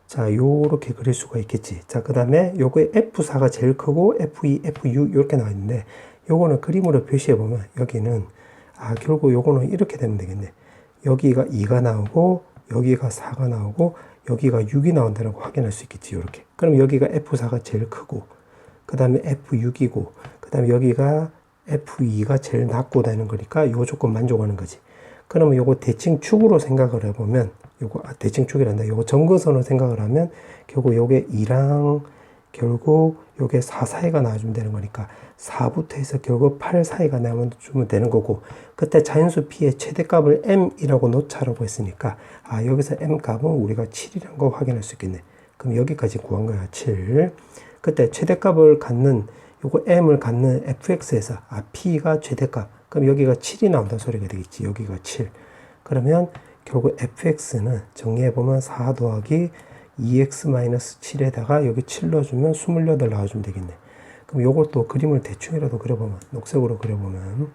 자, 요렇게 그릴 수가 있겠지. 자, 그 다음에 요거에 F4가 제일 크고 F2, F6 이렇게 나와 있는데 요거는 그림으로 표시해보면 여기는 결국 요거는 이렇게 되면 되겠네. 여기가 2가 나오고 여기가 4가 나오고 여기가 6이 나온다는 거 확인할 수 있겠지. 요렇게. 그럼 여기가 F4가 제일 크고 그 다음에 F6이고 그 다음에 여기가 F2가 제일 낮고 되는 거니까 요 조건 만족하는 거지. 그러면 요거 대칭축으로 생각을 해보면 요거 대칭축이란다. 요거 점근선으로 생각을 하면 결국 요게 2랑 결국 요게 4 사이가 나와주면 되는 거니까 4부터 해서 결국 8 사이가 나와주면 되는 거고 그때 자연수 P의 최대값을 M이라고 놓자라고 했으니까 여기서 M 값은 우리가 7이라는 거 확인할 수 있겠네. 그럼 여기까지 구한 거야. 7. 그때 최대값을 갖는 요거 M을 갖는 fx에서 P가 최대값. 그럼 여기가 7이 나온다는 소리가 되겠지. 여기가 7. 그러면 결국 fx는 정리해보면 4 더하기 2x-7에다가 여기 7 넣어주면 28 나와주면 되겠네. 그럼 요것도 그림을 대충이라도 그려보면 녹색으로 그려보면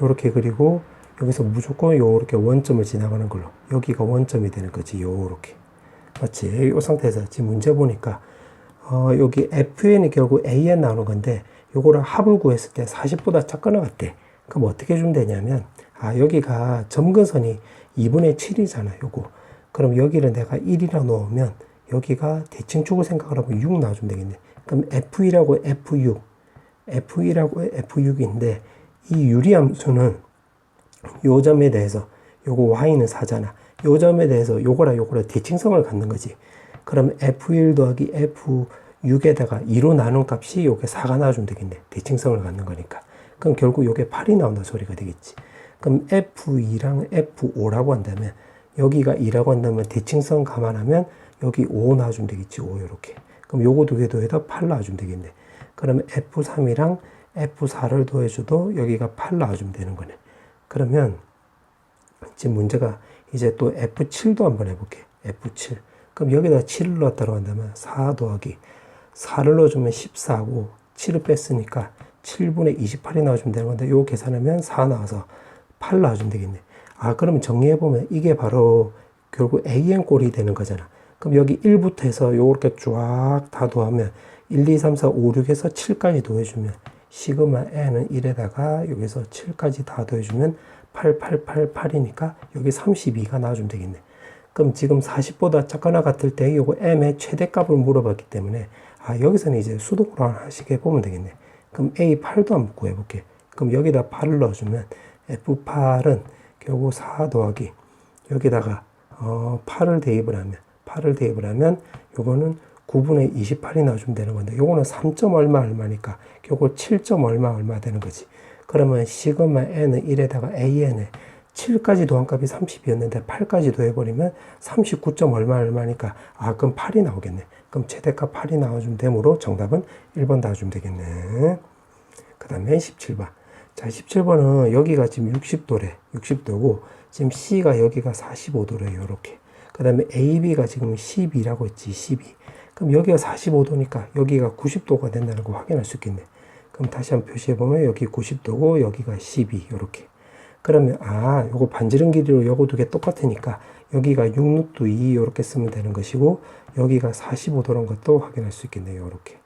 요렇게 그리고 여기서 무조건 요렇게 원점을 지나가는 걸로 여기가 원점이 되는 거지. 요렇게. 맞지? 요 상태에서 지금 문제 보니까 여기 FN이 결국 AN 나오는 건데 요거를 합을 구했을 때 40보다 작거나 같대. 그럼 어떻게 해주면 되냐면 여기가 점근선이 2분의 7이잖아. 요거. 그럼 여기를 내가 1이라 놓으면 여기가 대칭축을 생각을 하면 6 나와주면 되겠네. 그럼 F2라고 F6 F2라고 F6인데 이 유리함수는 요 점에 대해서 요거 Y는 4잖아. 요 점에 대해서 요거랑 대칭성을 갖는 거지. 그럼 F1 더하기 F6에다가 2로 나눈 값이 요게 4가 나와주면 되겠네. 대칭성을 갖는 거니까. 그럼 결국 요게 8이 나온다 소리가 되겠지. 그럼 F2랑 F5라고 한다면 여기가 2라고 한다면 대칭성 감안하면 여기 5 나와주면 되겠지. 5 요렇게. 그럼 요거 두 개 더해서 8 나와주면 되겠네. 그러면 F3이랑 F4를 더해줘도 여기가 8 나와주면 되는 거네. 그러면 지금 문제가 이제 또 F7도 한번 해볼게. F7. 그럼 여기다 7을 넣었다고 한다면 4 더하기 4를 넣어주면 14고 7을 뺐으니까 7분의 28이 나와주면 되는 건데 요 계산하면 4 나와서 8 나와주면 되겠네. 그러면 정리해보면 이게 바로 결국 AN 꼴이 되는 거잖아. 그럼 여기 1부터 해서 요렇게 쫙 다 더하면 1, 2, 3, 4, 5, 6에서 7까지 더해주면 시그마 N은 1에다가 여기서 7까지 다 더해주면 8, 8, 8, 8이니까 여기 32가 나와주면 되겠네. 그럼 지금 40보다 작거나 같을 때 요거 M의 최대값을 물어봤기 때문에 여기서는 이제 수동으로 하나씩 해보면 되겠네. 그럼 A8도 한번 구해볼게. 그럼 여기다 8을 넣어주면 F8은 결국 4 더하기 여기다가 8을 대입을 하면 요거는 9분의 28이 나와주면 되는 건데 요거는 3점 얼마니까 결국 7점 얼마 되는 거지. 그러면 시그마 N은 1에다가 AN의 7까지 도안값이 30이었는데 8까지 더해버리면 39점 얼마니까 그럼 8이 나오겠네. 그럼 최대값 8이 나와주면 되므로 정답은 1번 나와주면 되겠네. 그 다음에 17번. 자, 17번은 여기가 지금 60도래. 60도고 지금 C가 여기가 45도래. 요렇게. 그 다음에 AB가 지금 12라고 했지. 12. 그럼 여기가 45도니까 여기가 90도가 된다는 거 확인할 수 있겠네. 그럼 다시 한번 표시해보면 여기 90도고 여기가 12. 요렇게. 그러면 요거 반지름 길이로 요거 두 개 똑같으니까 여기가 6루트 2 요렇게 쓰면 되는 것이고 여기가 45도라는 것도 확인할 수 있겠네요. 요렇게.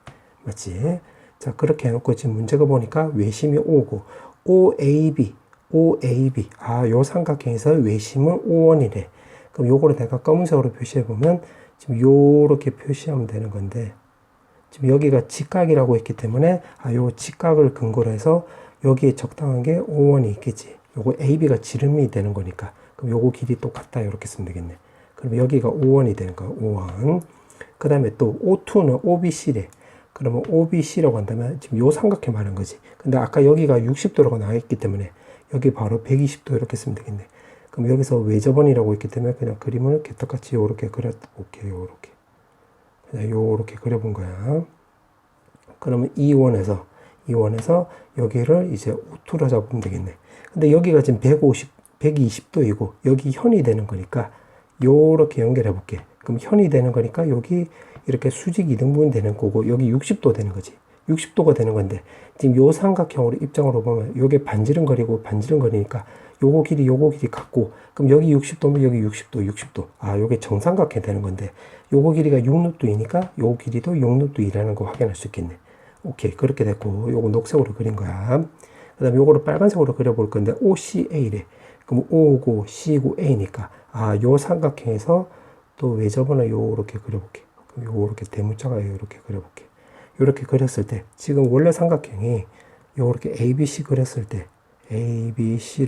맞지? 자, 그렇게 해놓고 지금 문제가 보니까 외심이 O고 OAB 요 삼각형에서 외심은 O1이래. 그럼 요거를 내가 검은색으로 표시해보면 지금 요렇게 표시하면 되는 건데 지금 여기가 직각이라고 했기 때문에 요 직각을 근거로 해서 여기에 적당한 게 O1이 있겠지. 요거 AB가 지름이 되는 거니까 그럼 요거 길이 똑같다 이렇게 쓰면 되겠네. 그럼 여기가 O1이 되는 거야. O1. 그 다음에 또 O2는 OBC래. 그러면 OBC라고 한다면 지금 요 삼각형 말한 거지. 근데 아까 여기가 60도라고 나와 있기 때문에 여기 바로 120도 이렇게 쓰면 되겠네. 그럼 여기서 외접원이라고 있기 때문에 그냥 그림을 개떡같이 요렇게 그려볼게요. 요렇게. 그냥 요렇게 그려본 거야. 그러면 E1에서 여기를 이제 O2로 잡으면 되겠네. 근데 여기가 지금 120도이고 여기 현이 되는 거니까 요렇게 연결해 볼게. 그럼 현이 되는 거니까 여기 이렇게 수직 이등분 되는 거고 여기 60도 되는 거지. 60도가 되는 건데 지금 요 삼각형으로 입장으로 보면 요게 반지름 거리고 반지름 거리니까 요거 길이 같고 그럼 여기 60도면 여기 60도. 요게 정삼각형 되는 건데 요거 길이가 6루트이니까 요거 길이도 6루트이라는 거 확인할 수 있겠네. 오케이. 그렇게 됐고 요거 녹색으로 그린 거야. 그 다음에 요거를 빨간색으로 그려볼 건데 OCA래. 그럼 O고 C고 A니까 요 삼각형에서 또 외접원을 요렇게 그려볼게. 그럼 요렇게 대문자가 요렇게 그려볼게. 요렇게 그렸을 때 지금 원래 삼각형이 요렇게 ABC를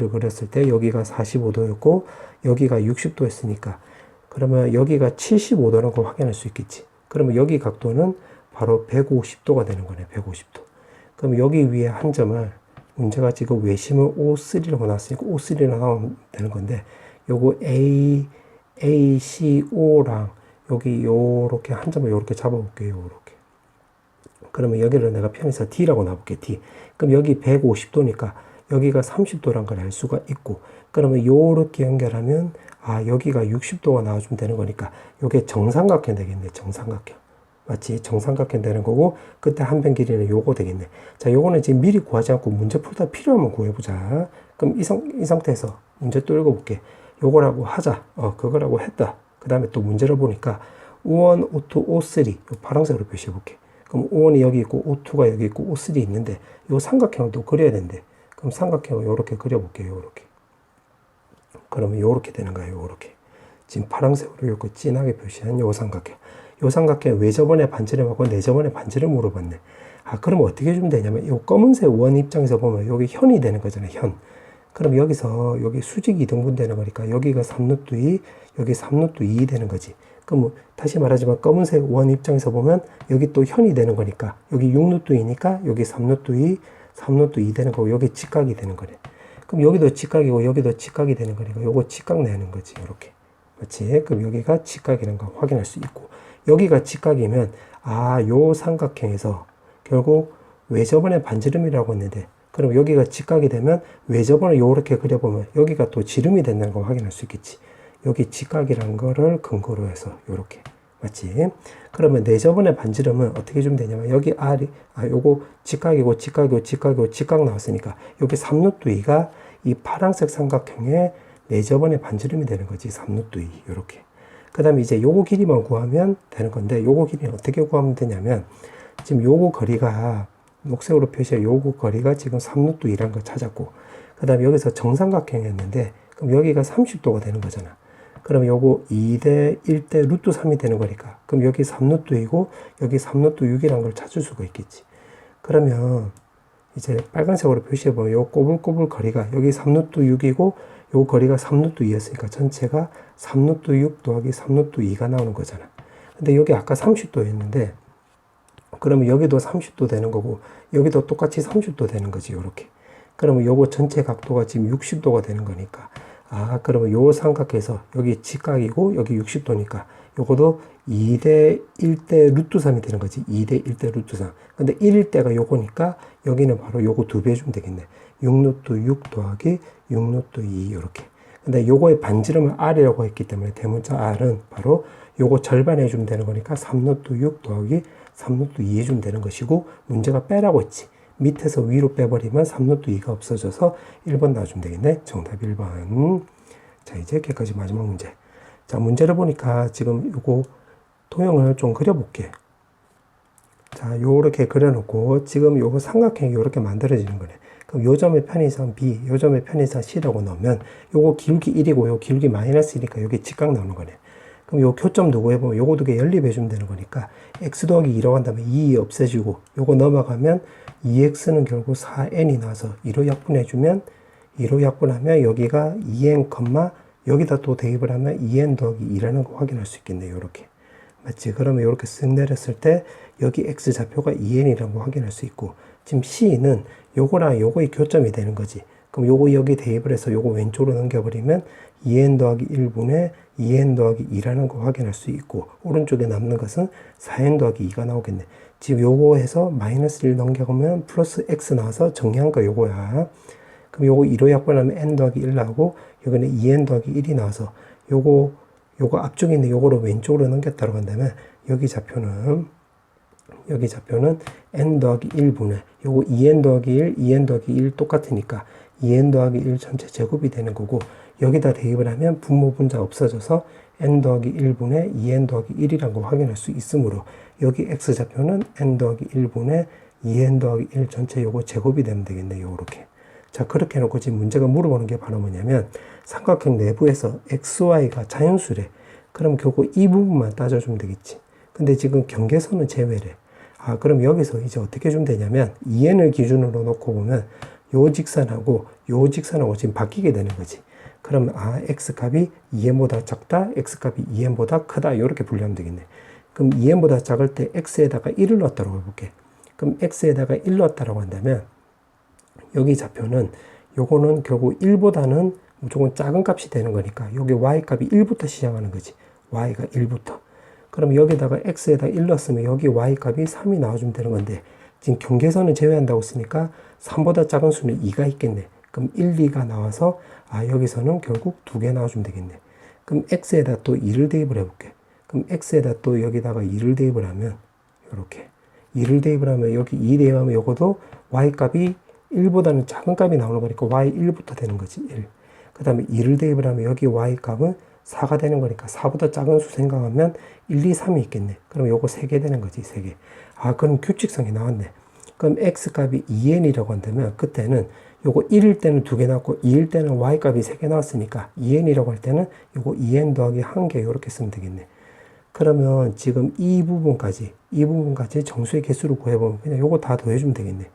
그렸을 때 여기가 45도였고 여기가 60도였으니까 그러면 여기가 75도라는 걸 확인할 수 있겠지. 그러면 여기 각도는 바로 150도가 되는 거네. 150도. 그럼 여기 위에 한 점을 문제가 지금 외심을 O3라고 나왔으니까 O3라고 나오면 되는 건데 요거 ACO랑 여기 요렇게 한 점을 요렇게 잡아볼게요. 요렇게. 그러면 여기를 내가 편해서 D라고 놔볼게. D. 그럼 여기 150도니까 여기가 30도란 걸 알 수가 있고 그러면 요렇게 연결하면 여기가 60도가 나와주면 되는 거니까 요게 정삼각형 되겠네. 정삼각형. 맞지? 정삼각형 되는 거고 그때 한 변 길이는 요거 되겠네. 자, 요거는 지금 미리 구하지 않고 문제 풀다 필요하면 구해보자. 그럼 이 상태에서 문제 또 읽어볼게. 요거라고 하자. 그거라고 했다. 그 다음에 또 문제를 보니까 O1, O2, O3 요 파란색으로 표시해볼게. 그럼 O1이 여기 있고 O2가 여기 있고 O3 있는데 요 삼각형을 또 그려야 된대. 그럼 삼각형을 요렇게 그려볼게요. 요렇게. 그러면 요렇게 되는 거예요. 요렇게. 지금 파란색으로 이렇게 진하게 표시한 요 삼각형. 요 삼각형 외접원의 반지름하고 내접원의 반지름 물어봤네. 그럼 어떻게 해주면 되냐면 요 검은색 원 입장에서 보면 여기 현이 되는 거잖아요. 현. 그럼 여기서 여기 수직 이등분 되는 거니까 여기가 3루트 2, 여기 3루트 2 되는 거지. 그럼 다시 말하지만 검은색 원 입장에서 보면 여기 또 현이 되는 거니까 여기 6루트 2니까 여기 3루트 2, 3루트 2 되는 거고 여기 직각이 되는 거네. 그럼 여기도 직각이고 여기도 직각이 되는 거니까 요거 직각 내는 거지. 이렇게. 맞지? 그럼 여기가 직각이라는 거 확인할 수 있고 여기가 직각이면 요 삼각형에서 결국 외접원의 반지름이라고 했는데 그럼 여기가 직각이 되면 외접원을 요렇게 그려보면 여기가 또 지름이 된다는 걸 확인할 수 있겠지. 여기 직각이라는 거를 근거로 해서 요렇게. 맞지? 그러면 내접원의 반지름은 어떻게 주면 되냐면 여기 R이 요거 직각이고 직각 나왔으니까 여기 3루트 2가 이 파란색 삼각형의 내접원의 반지름이 되는 거지. 3루트 2 요렇게. 그 다음에 이제 요거 길이만 구하면 되는 건데 요거 길이는 어떻게 구하면 되냐면 지금 요거 거리가 녹색으로 표시해 요거 거리가 지금 3루트 2라는 걸 찾았고 그 다음에 여기서 정삼각형이었는데 그럼 여기가 30도가 되는 거잖아. 그럼 요거 2대 1대 루트 3이 되는 거니까 그럼 여기 3루트 2고 여기 3루트 6이라는 걸 찾을 수가 있겠지. 그러면 이제 빨간색으로 표시해보면 요 꼬불꼬불 거리가 여기 3루트 6이고 요 거리가 3루트 2였으니까 전체가 3루트 6 더하기 3루트 2가 나오는 거잖아. 근데 여기 아까 30도였는데 그러면 여기도 30도 되는 거고 여기도 똑같이 30도 되는 거지. 요렇게. 그러면 요거 전체 각도가 지금 60도가 되는 거니까 그러면 요 삼각해서 여기 직각이고 여기 60도니까 요거도 2대 1대 루트 3이 되는 거지. 2대 1대 루트 3. 근데 1일 때가 요거니까 여기는 바로 요거 2배 해주면 되겠네. 6루트 6 더하기 6루트 2 요렇게. 근데 요거의 반지름을 R이라고 했기 때문에 대문자 R은 바로 요거 절반 해주면 되는 거니까 3루트 6 더하기 3루트 2 해주면 되는 것이고, 문제가 빼라고 했지. 밑에서 위로 빼버리면 3루트 2가 없어져서 1번 나와주면 되겠네. 정답 1번. 자, 이제 여기까지 마지막 문제. 자, 문제를 보니까 지금 요거 도형을 좀 그려볼게. 자, 요렇게 그려놓고 지금 요거 삼각형이 요렇게 만들어지는 거네. 그럼 요 점의 편의상 B, 요 점의 편의상 C라고 넣으면 요거 기울기 1이고 요 기울기 마이너스 1이니까 여기 직각 나오는 거네. 그럼 요 교점 두고 해보면 요거 두 개 연립해주면 되는 거니까 x 더하기 2라고 한다면 2 없애지고 요거 넘어가면 2x는 결국 4n이 나와서 2로 약분해주면 2로 약분하면 여기가 2n, 여기다 또 대입을 하면 2n 더하기 2라는 거 확인할 수 있겠네요. 요렇게. 맞지? 그러면 이렇게 쓱 내렸을 때 여기 x 좌표가 2n이라고 확인할 수 있고, 지금 c는 요거랑 요거의 교점이 되는 거지. 그럼 요거 여기 대입을 해서 요거 왼쪽으로 넘겨버리면 2n 더하기 1분의 2n 더하기 2라는 거 확인할 수 있고, 오른쪽에 남는 것은 4n 더하기 2가 나오겠네. 지금 요거 해서 마이너스 1 넘겨가면 플러스 x 나와서 정리한 거 요거야. 그럼 요거 2로 약분하면 n 더하기 1 나오고, 여기는 2n 더하기 1이 나와서 요거 앞쪽에 있는 요거를 왼쪽으로 넘겼다고 한다면 여기 좌표는 n 더하기 1분의 요거 2n 더하기 1, 2n 더하기 1 똑같으니까 2n 더하기 1 전체 제곱이 되는 거고, 여기다 대입을 하면 분모 분자 없어져서 n 더하기 1분의 2n 더하기 1이라는 거 확인할 수 있으므로 여기 x좌표는 n 더하기 1분의 2n 더하기 1 전체 요거 제곱이 되면 되겠네요. 요렇게. 자, 그렇게 해놓고 지금 문제가 물어보는 게 바로 뭐냐면 삼각형 내부에서 xy가 자연수래. 그럼 결국 이 부분만 따져주면 되겠지. 근데 지금 경계선은 제외래. 그럼 여기서 이제 어떻게 주면 되냐면 2n을 기준으로 놓고 보면 요 직선하고 지금 바뀌게 되는 거지. 그럼 x값이 2n보다 작다, x값이 2n보다 크다, 이렇게 분류하면 되겠네. 그럼 2n보다 작을 때 x에다가 1을 넣었다고 해볼게. 그럼 x에다가 1 넣었다고 한다면 여기 좌표는 요거는 결국 1보다는 무조건 작은 값이 되는 거니까 여기 y값이 1부터 시작하는 거지. y가 1부터. 그럼 여기다가 x에다 1 넣었으면 여기 y값이 3이 나와주면 되는 건데, 지금 경계선을 제외한다고 했으니까 3보다 작은 수는 2가 있겠네. 그럼 1, 2가 나와서 여기서는 결국 2개 나와주면 되겠네. 그럼 x에다 또 2를 대입을 해볼게. 그럼 x에다 또 여기다가 2를 대입을 하면 이렇게 2를 대입을 하면 여기 2 대입하면 요것도 y값이 1보다는 작은 값이 나오는 거니까 y1부터 되는 거지. 1. 그 다음에 2를 대입을 하면 여기 y값은 4가 되는 거니까 4보다 작은 수 생각하면 1, 2, 3이 있겠네. 그럼 요거 3개 되는 거지. 3개. 그럼 규칙성이 나왔네. 그럼 x값이 2n이라고 한다면 그때는 요거 1일 때는 2개 나왔고 2일 때는 y값이 3개 나왔으니까 2n이라고 할 때는 요거 2n 더하기 1개 이렇게 쓰면 되겠네. 그러면 지금 이 부분까지 정수의 개수를 구해보면 그냥 요거 다 더해주면 되겠네.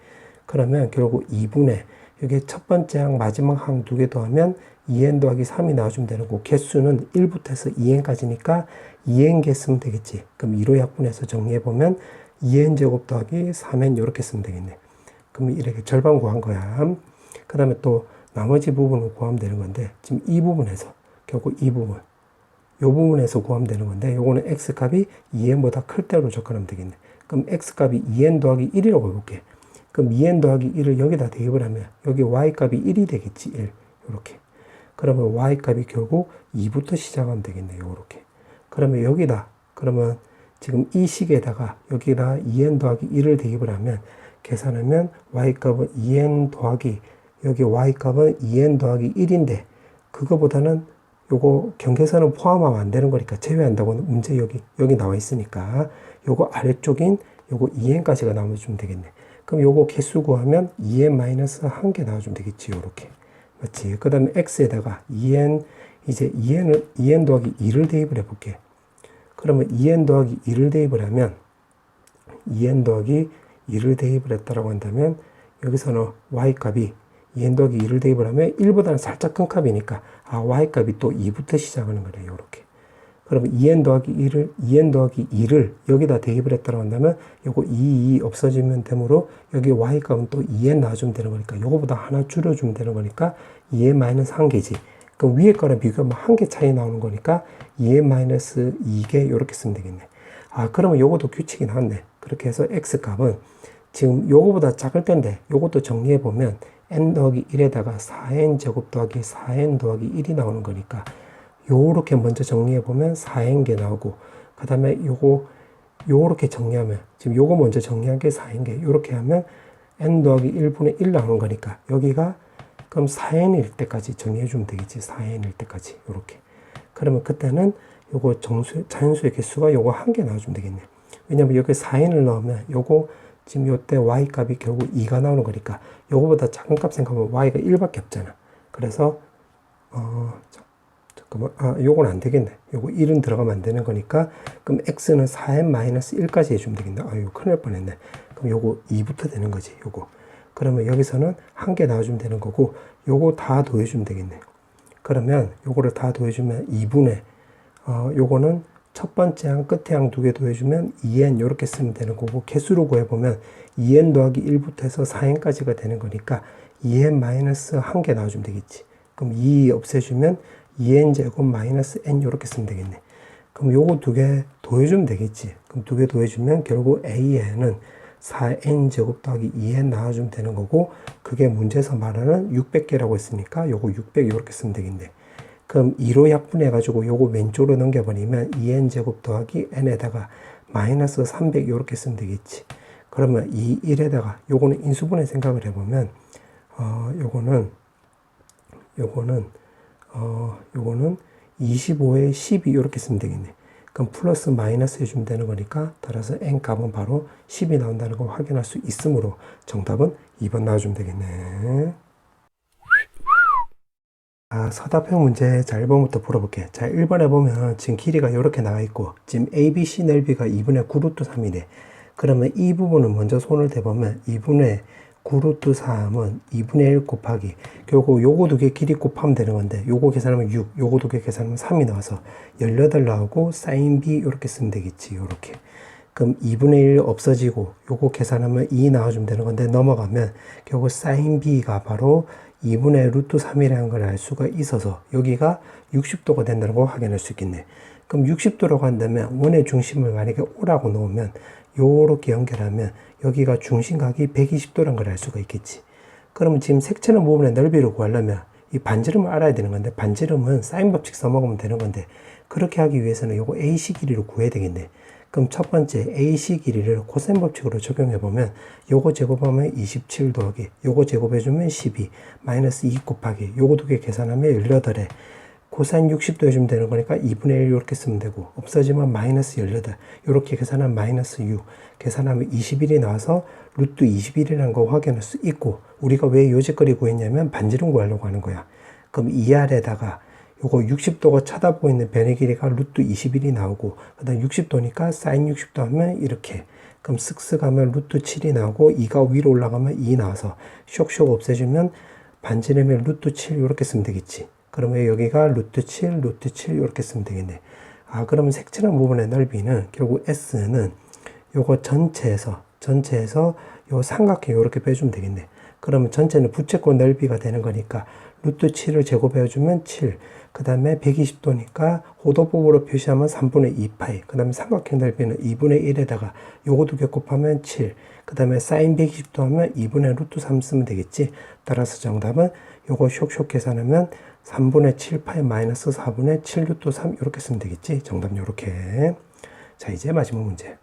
그러면 결국 2분의 여기 첫 번째 항 마지막 항 2개 더하면 2n 더하기 3이 나와주면 되는 거고, 개수는 1부터 해서 2n까지니까 2n 개 쓰면 되겠지. 그럼 2로 약분해서 정리해보면 2n 제곱 더하기 3n 이렇게 쓰면 되겠네. 그럼 이렇게 절반 구한 거야. 그 다음에 또 나머지 부분을 구하면 되는 건데, 지금 이 부분에서 결국 이 부분에서 구하면 되는 건데, 요거는 x값이 2n보다 클 때로 접근하면 되겠네. 그럼 x값이 2n 더하기 1이라고 해볼게. 그럼 2n 더하기 1을 여기다 대입을 하면 여기 y값이 1이 되겠지. 1. 요렇게. 그러면 y값이 결국 2부터 시작하면 되겠네요. 요렇게. 그러면 그러면 지금 이 식에다가 여기다 2n 더하기 1을 대입을 하면 계산하면 y값은 2n 더하기 여기 y값은 2n 더하기 1인데 그거보다는 요거 경계선은 포함하면 안 되는 거니까 제외한다고는 문제 여기 나와 있으니까 요거 아래쪽인 요거 2n까지가 나와주면 되겠네. 그럼 요거 개수 구하면 2n-1개 나와주면 되겠지. 요렇게. 맞지? 그 다음에 x에다가 2n 더하기 2를 대입을 해볼게. 그러면 2n 더하기 2를 대입을 하면 2n 더하기 2를 대입을 했다라고 한다면 여기서는 y값이 2n 더하기 2를 대입을 하면 1보다는 살짝 큰 값이니까 y값이 또 2부터 시작하는 거래요. 요렇게. 그러면 2n 더하기 2를 여기다 대입을 했다고 한다면 요거 2 없어지면 되므로 여기 y값은 또 2n 나와주면 되는 거니까 요거보다 하나 줄여주면 되는 거니까 2n-1개지. 그럼 위에 거랑 비교하면 한 개 차이 나오는 거니까 2n-2개 이렇게 쓰면 되겠네. 아, 그러면 요것도 규칙이 나왔네. 그렇게 해서 x값은 지금 요거보다 작을 텐데 요것도 정리해 보면 n 더하기 1에다가 4n 제곱 더하기 4n 더하기 1이 나오는 거니까 요렇게 먼저 정리해 보면 4n개 나오고 그 다음에 요렇게 정리하면 지금 요거 먼저 정리한 게 4n개 요렇게 하면 n 더하기 1분의 1 나오는 거니까 여기가 그럼 4n일 때까지 정리해 주면 되겠지. 4n일 때까지 요렇게. 그러면 그때는 요거 자연수의 개수가 요거 한 개 나와주면 되겠네. 왜냐면 여기 4n을 넣으면 요거 지금 요때 y 값이 결국 2가 나오는 거니까 요거보다 작은 값 생각하면 y가 1밖에 없잖아. 그래서 잠깐만, 요건 안 되겠네. 요거 1은 들어가면 안 되는 거니까 그럼 x는 4n-1까지 해주면 되겠네. 이거 큰일 날 뻔했네. 그럼 요거 2부터 되는 거지. 요거. 그러면 여기서는 한 개 나와주면 되는 거고 요거 다 더해주면 되겠네. 그러면 요거를 다 더해주면 2분의 요거는 첫 번째 항 끝에 항 두 개 더해주면 2n 요렇게 쓰면 되는 거고 개수로 구해보면 2n 더하기 1부터 해서 4n까지가 되는 거니까 2n 마이너스 한 개 나와주면 되겠지. 그럼 2 없애주면 2n 제곱 마이너스 n 요렇게 쓰면 되겠네. 그럼 요거 두 개 더해주면 되겠지. 그럼 두 개 더해주면 결국 an은 4n 제곱 더하기 2n 나와주면 되는 거고 그게 문제에서 말하는 600개라고 했으니까 요거 600 이렇게 쓰면 되겠네. 그럼 2로 약분해 가지고 요거 왼쪽으로 넘겨버리면 2n 제곱 더하기 n에다가 마이너스 300 이렇게 쓰면 되겠지. 그러면 이 1에다가 요거는 인수분해 생각을 해보면 요거는 25에 12 이렇게 쓰면 되겠네. 그럼 플러스 마이너스 해주면 되는 거니까 따라서 n 값은 바로 10이 나온다는 걸 확인할 수 있으므로 정답은 2번 나와주면 되겠네. 서답형 문제 자 1번부터 풀어볼게. 자 1번에 보면 지금 길이가 이렇게 나와 있고 지금 ABC 넓이가 2분의 9루트 3이래. 그러면 이 부분은 먼저 손을 대보면 2분의 9루트 3은 2분의 1 곱하기 결국 요거 두 개 길이 곱하면 되는 건데 요거 계산하면 6 요거 두 개 계산하면 3이 나와서 18 나오고 사인 B 이렇게 쓰면 되겠지. 요렇게. 그럼 2분의 1 없어지고 요거 계산하면 2 나와주면 되는 건데 넘어가면 결국 사인 B가 바로 2분의 루트 3이라는 걸 알 수가 있어서 여기가 60도가 된다는 걸 확인할 수 있겠네. 그럼 60도라고 한다면 원의 중심을 만약에 O라고 놓으면 요렇게 연결하면 여기가 중심각이 120도라는 걸 알 수가 있겠지. 그러면 지금 색채는 부분의 넓이를 구하려면 이 반지름을 알아야 되는 건데 반지름은 사인 법칙 써먹으면 되는 건데 그렇게 하기 위해서는 요거 AC 길이를 구해야 되겠네. 그럼 첫 번째 AC 길이를 코사인 법칙으로 적용해보면 요거 제곱하면 27 더하기 요거 제곱해주면 12 마이너스 2 곱하기 요거 두 개 계산하면 18에 코사인 60도 해주면 되는 거니까 2분의 1 이렇게 쓰면 되고 없어지면 마이너스 18 이렇게 계산하면 마이너스 6 계산하면 21이 나와서 루트 21이라는 거 확인할 수 있고 우리가 왜 요직거리 구했냐면 반지름 구하려고 하는 거야. 그럼 이 아래다가 요거 60도가 쳐다보고 있는 변의 길이가 루트 21이 나오고 그 다음 60도니까 사인 60도 하면 이렇게 그럼 쓱쓱 하면 루트 7이 나오고 2가 위로 올라가면 2 나와서 쇽쇽 없애주면 반지름의 루트 7 이렇게 쓰면 되겠지. 그러면 여기가 루트 7 이렇게 쓰면 되겠네. 그러면 색칠한 부분의 넓이는 결국 S는 요거 전체에서 요 삼각형 이렇게 빼주면 되겠네. 그러면 전체는 부채꼴 넓이가 되는 거니까 루트 7을 제곱해주면 7 그 다음에 120도니까 호도법으로 표시하면 3분의 2파이 그 다음에 삼각형 넓이는 2분의 1에다가 요거 두 개 곱하면 7 그 다음에 사인 120도 하면 2분의 루트 3 쓰면 되겠지. 따라서 정답은 요거 쇽쇽 계산하면 3분의 7파이 마이너스 4분의 7 루트 3 이렇게 쓰면 되겠지. 정답 요렇게. 자 이제 마지막 문제.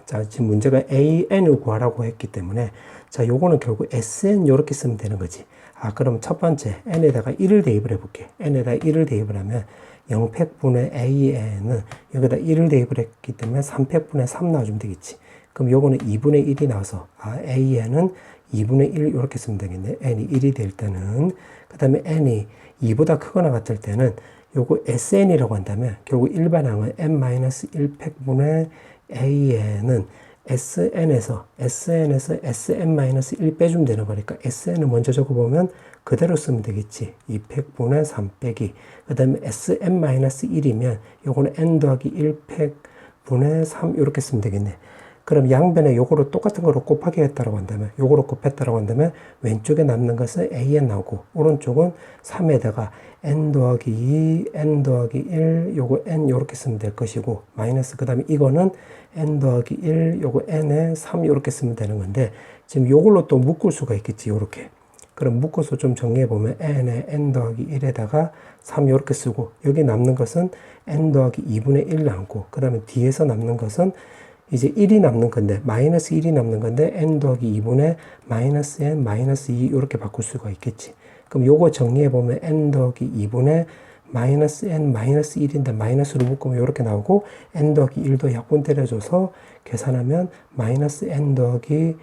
자 지금 문제가 AN을 구하라고 했기 때문에 자 요거는 결국 SN 요렇게 쓰면 되는 거지. 그럼 첫 번째 n에다가 1을 대입을 해볼게. n에다가 1을 대입을 하면 0팩분의 AN은 여기다 1을 대입을 했기 때문에 3팩분의 3 나와주면 되겠지. 그럼 요거는 2분의 1이 나와서 AN은 2분의 1 이렇게 쓰면 되겠네. n이 1이 될 때는 그 다음에 n이 2보다 크거나 같을 때는 요거 SN이라고 한다면 결국 일반항은 n-1팩분의 AN은 SN에서 SN-1 빼주면 되는 거니까 SN을 먼저 적어보면 그대로 쓰면 되겠지. 2팩분의 3 빼기 그 다음에 SN-1이면 요거는 n 더하기 1팩분의 3 이렇게 쓰면 되겠네. 그럼 양변에 요거를 똑같은 거로 곱하기 했다라고 한다면, 요거로 곱했다라고 한다면 왼쪽에 남는 것은 an 나오고 오른쪽은 3에다가 n 더하기 2, n 더하기 1, 요거 n 요렇게 쓰면 될 것이고, 마이너스 그 다음에 이거는 n 더하기 1, 요거 n에 3 요렇게 쓰면 되는 건데, 지금 요걸로 또 묶을 수가 있겠지, 요렇게. 그럼 묶어서 좀 정리해보면 n에 n 더하기 1에다가 3 요렇게 쓰고, 여기 남는 것은 n 더하기 2분의 1 남고, 그 다음에 뒤에서 남는 것은 이제 1이 남는 건데, 마이너스 1이 남는 건데 n 더하기 2분의 마이너스 n 마이너스 2 이렇게 바꿀 수가 있겠지. 그럼 요거 정리해보면 n 더하기 2분의 마이너스 n 마이너스 1인데 마이너스로 묶으면 이렇게 나오고, n 더하기 1도 약분 때려줘서 계산하면 마이너스 n 더하기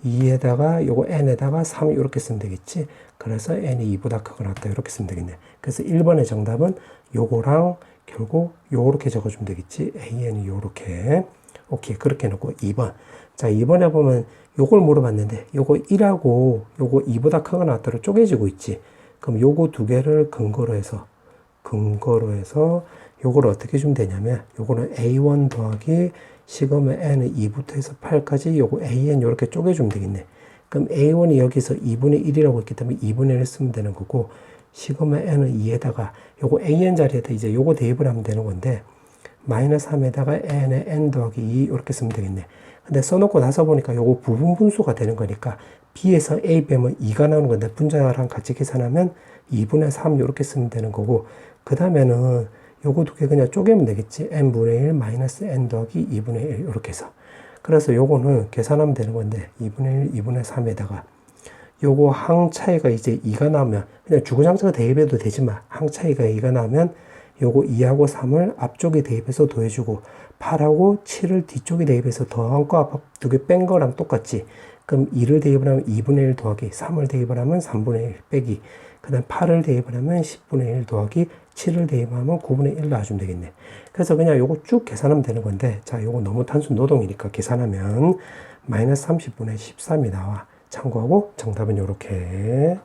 2에다가 요거 n에다가 3 이렇게 쓰면 되겠지. 그래서 n이 2보다 크거나 같다 이렇게 쓰면 되겠네. 그래서 1번의 정답은 요거랑 결국 요렇게 적어주면 되겠지. an이 요렇게. 오케이, 그렇게 해놓고 2번. 자, 2번에 보면 요걸 물어봤는데 요거 1하고 요거 2보다 크거나 같다로 쪼개지고 있지. 그럼 요거 두 개를 근거로 해서 요걸 어떻게 주면 되냐면, 요거는 a1 더하기 시그마 n은 2부터 해서 8까지 요거 an 요렇게 쪼개주면 되겠네. 그럼 a1이 여기서 2분의 1이라고 했기 때문에 2분의 1 쓰면 되는 거고, 시그마 n은 2에다가 요거 an 자리에다 이제 요거 대입을 하면 되는 건데, 마이너스 3에다가 n에 n 더하기 2 이렇게 쓰면 되겠네. 근데 써놓고 나서 보니까 요거 부분 분수가 되는 거니까 b에서 a 빼면 2가 나오는 건데, 분자랑 같이 계산하면 2분의 3 이렇게 쓰면 되는 거고, 그 다음에는 요거 두 개 그냥 쪼개면 되겠지. n분의 1 마이너스 n 더하기 2분의 1 이렇게 해서. 그래서 요거는 계산하면 되는 건데 2분의 1 2분의 3에다가 요거 항 차이가 이제 2가 나오면 그냥 주구장창 대입해도 되지만, 항 차이가 2가 나오면 요거 2하고 3을 앞쪽에 대입해서 더해주고 8하고 7을 뒤쪽에 대입해서 더한 거 앞 두 개 뺀 거랑 똑같지. 그럼 2를 대입을 하면 2분의 1 더하기, 3을 대입을 하면 3분의 1 빼기, 그 다음 8을 대입을 하면 10분의 1 더하기, 7을 대입하면 9분의 1 놔주면 되겠네. 그래서 그냥 요거 쭉 계산하면 되는 건데, 자, 요거 너무 단순 노동이니까 계산하면 마이너스 30분의 13이 나와. 참고하고 정답은 요렇게.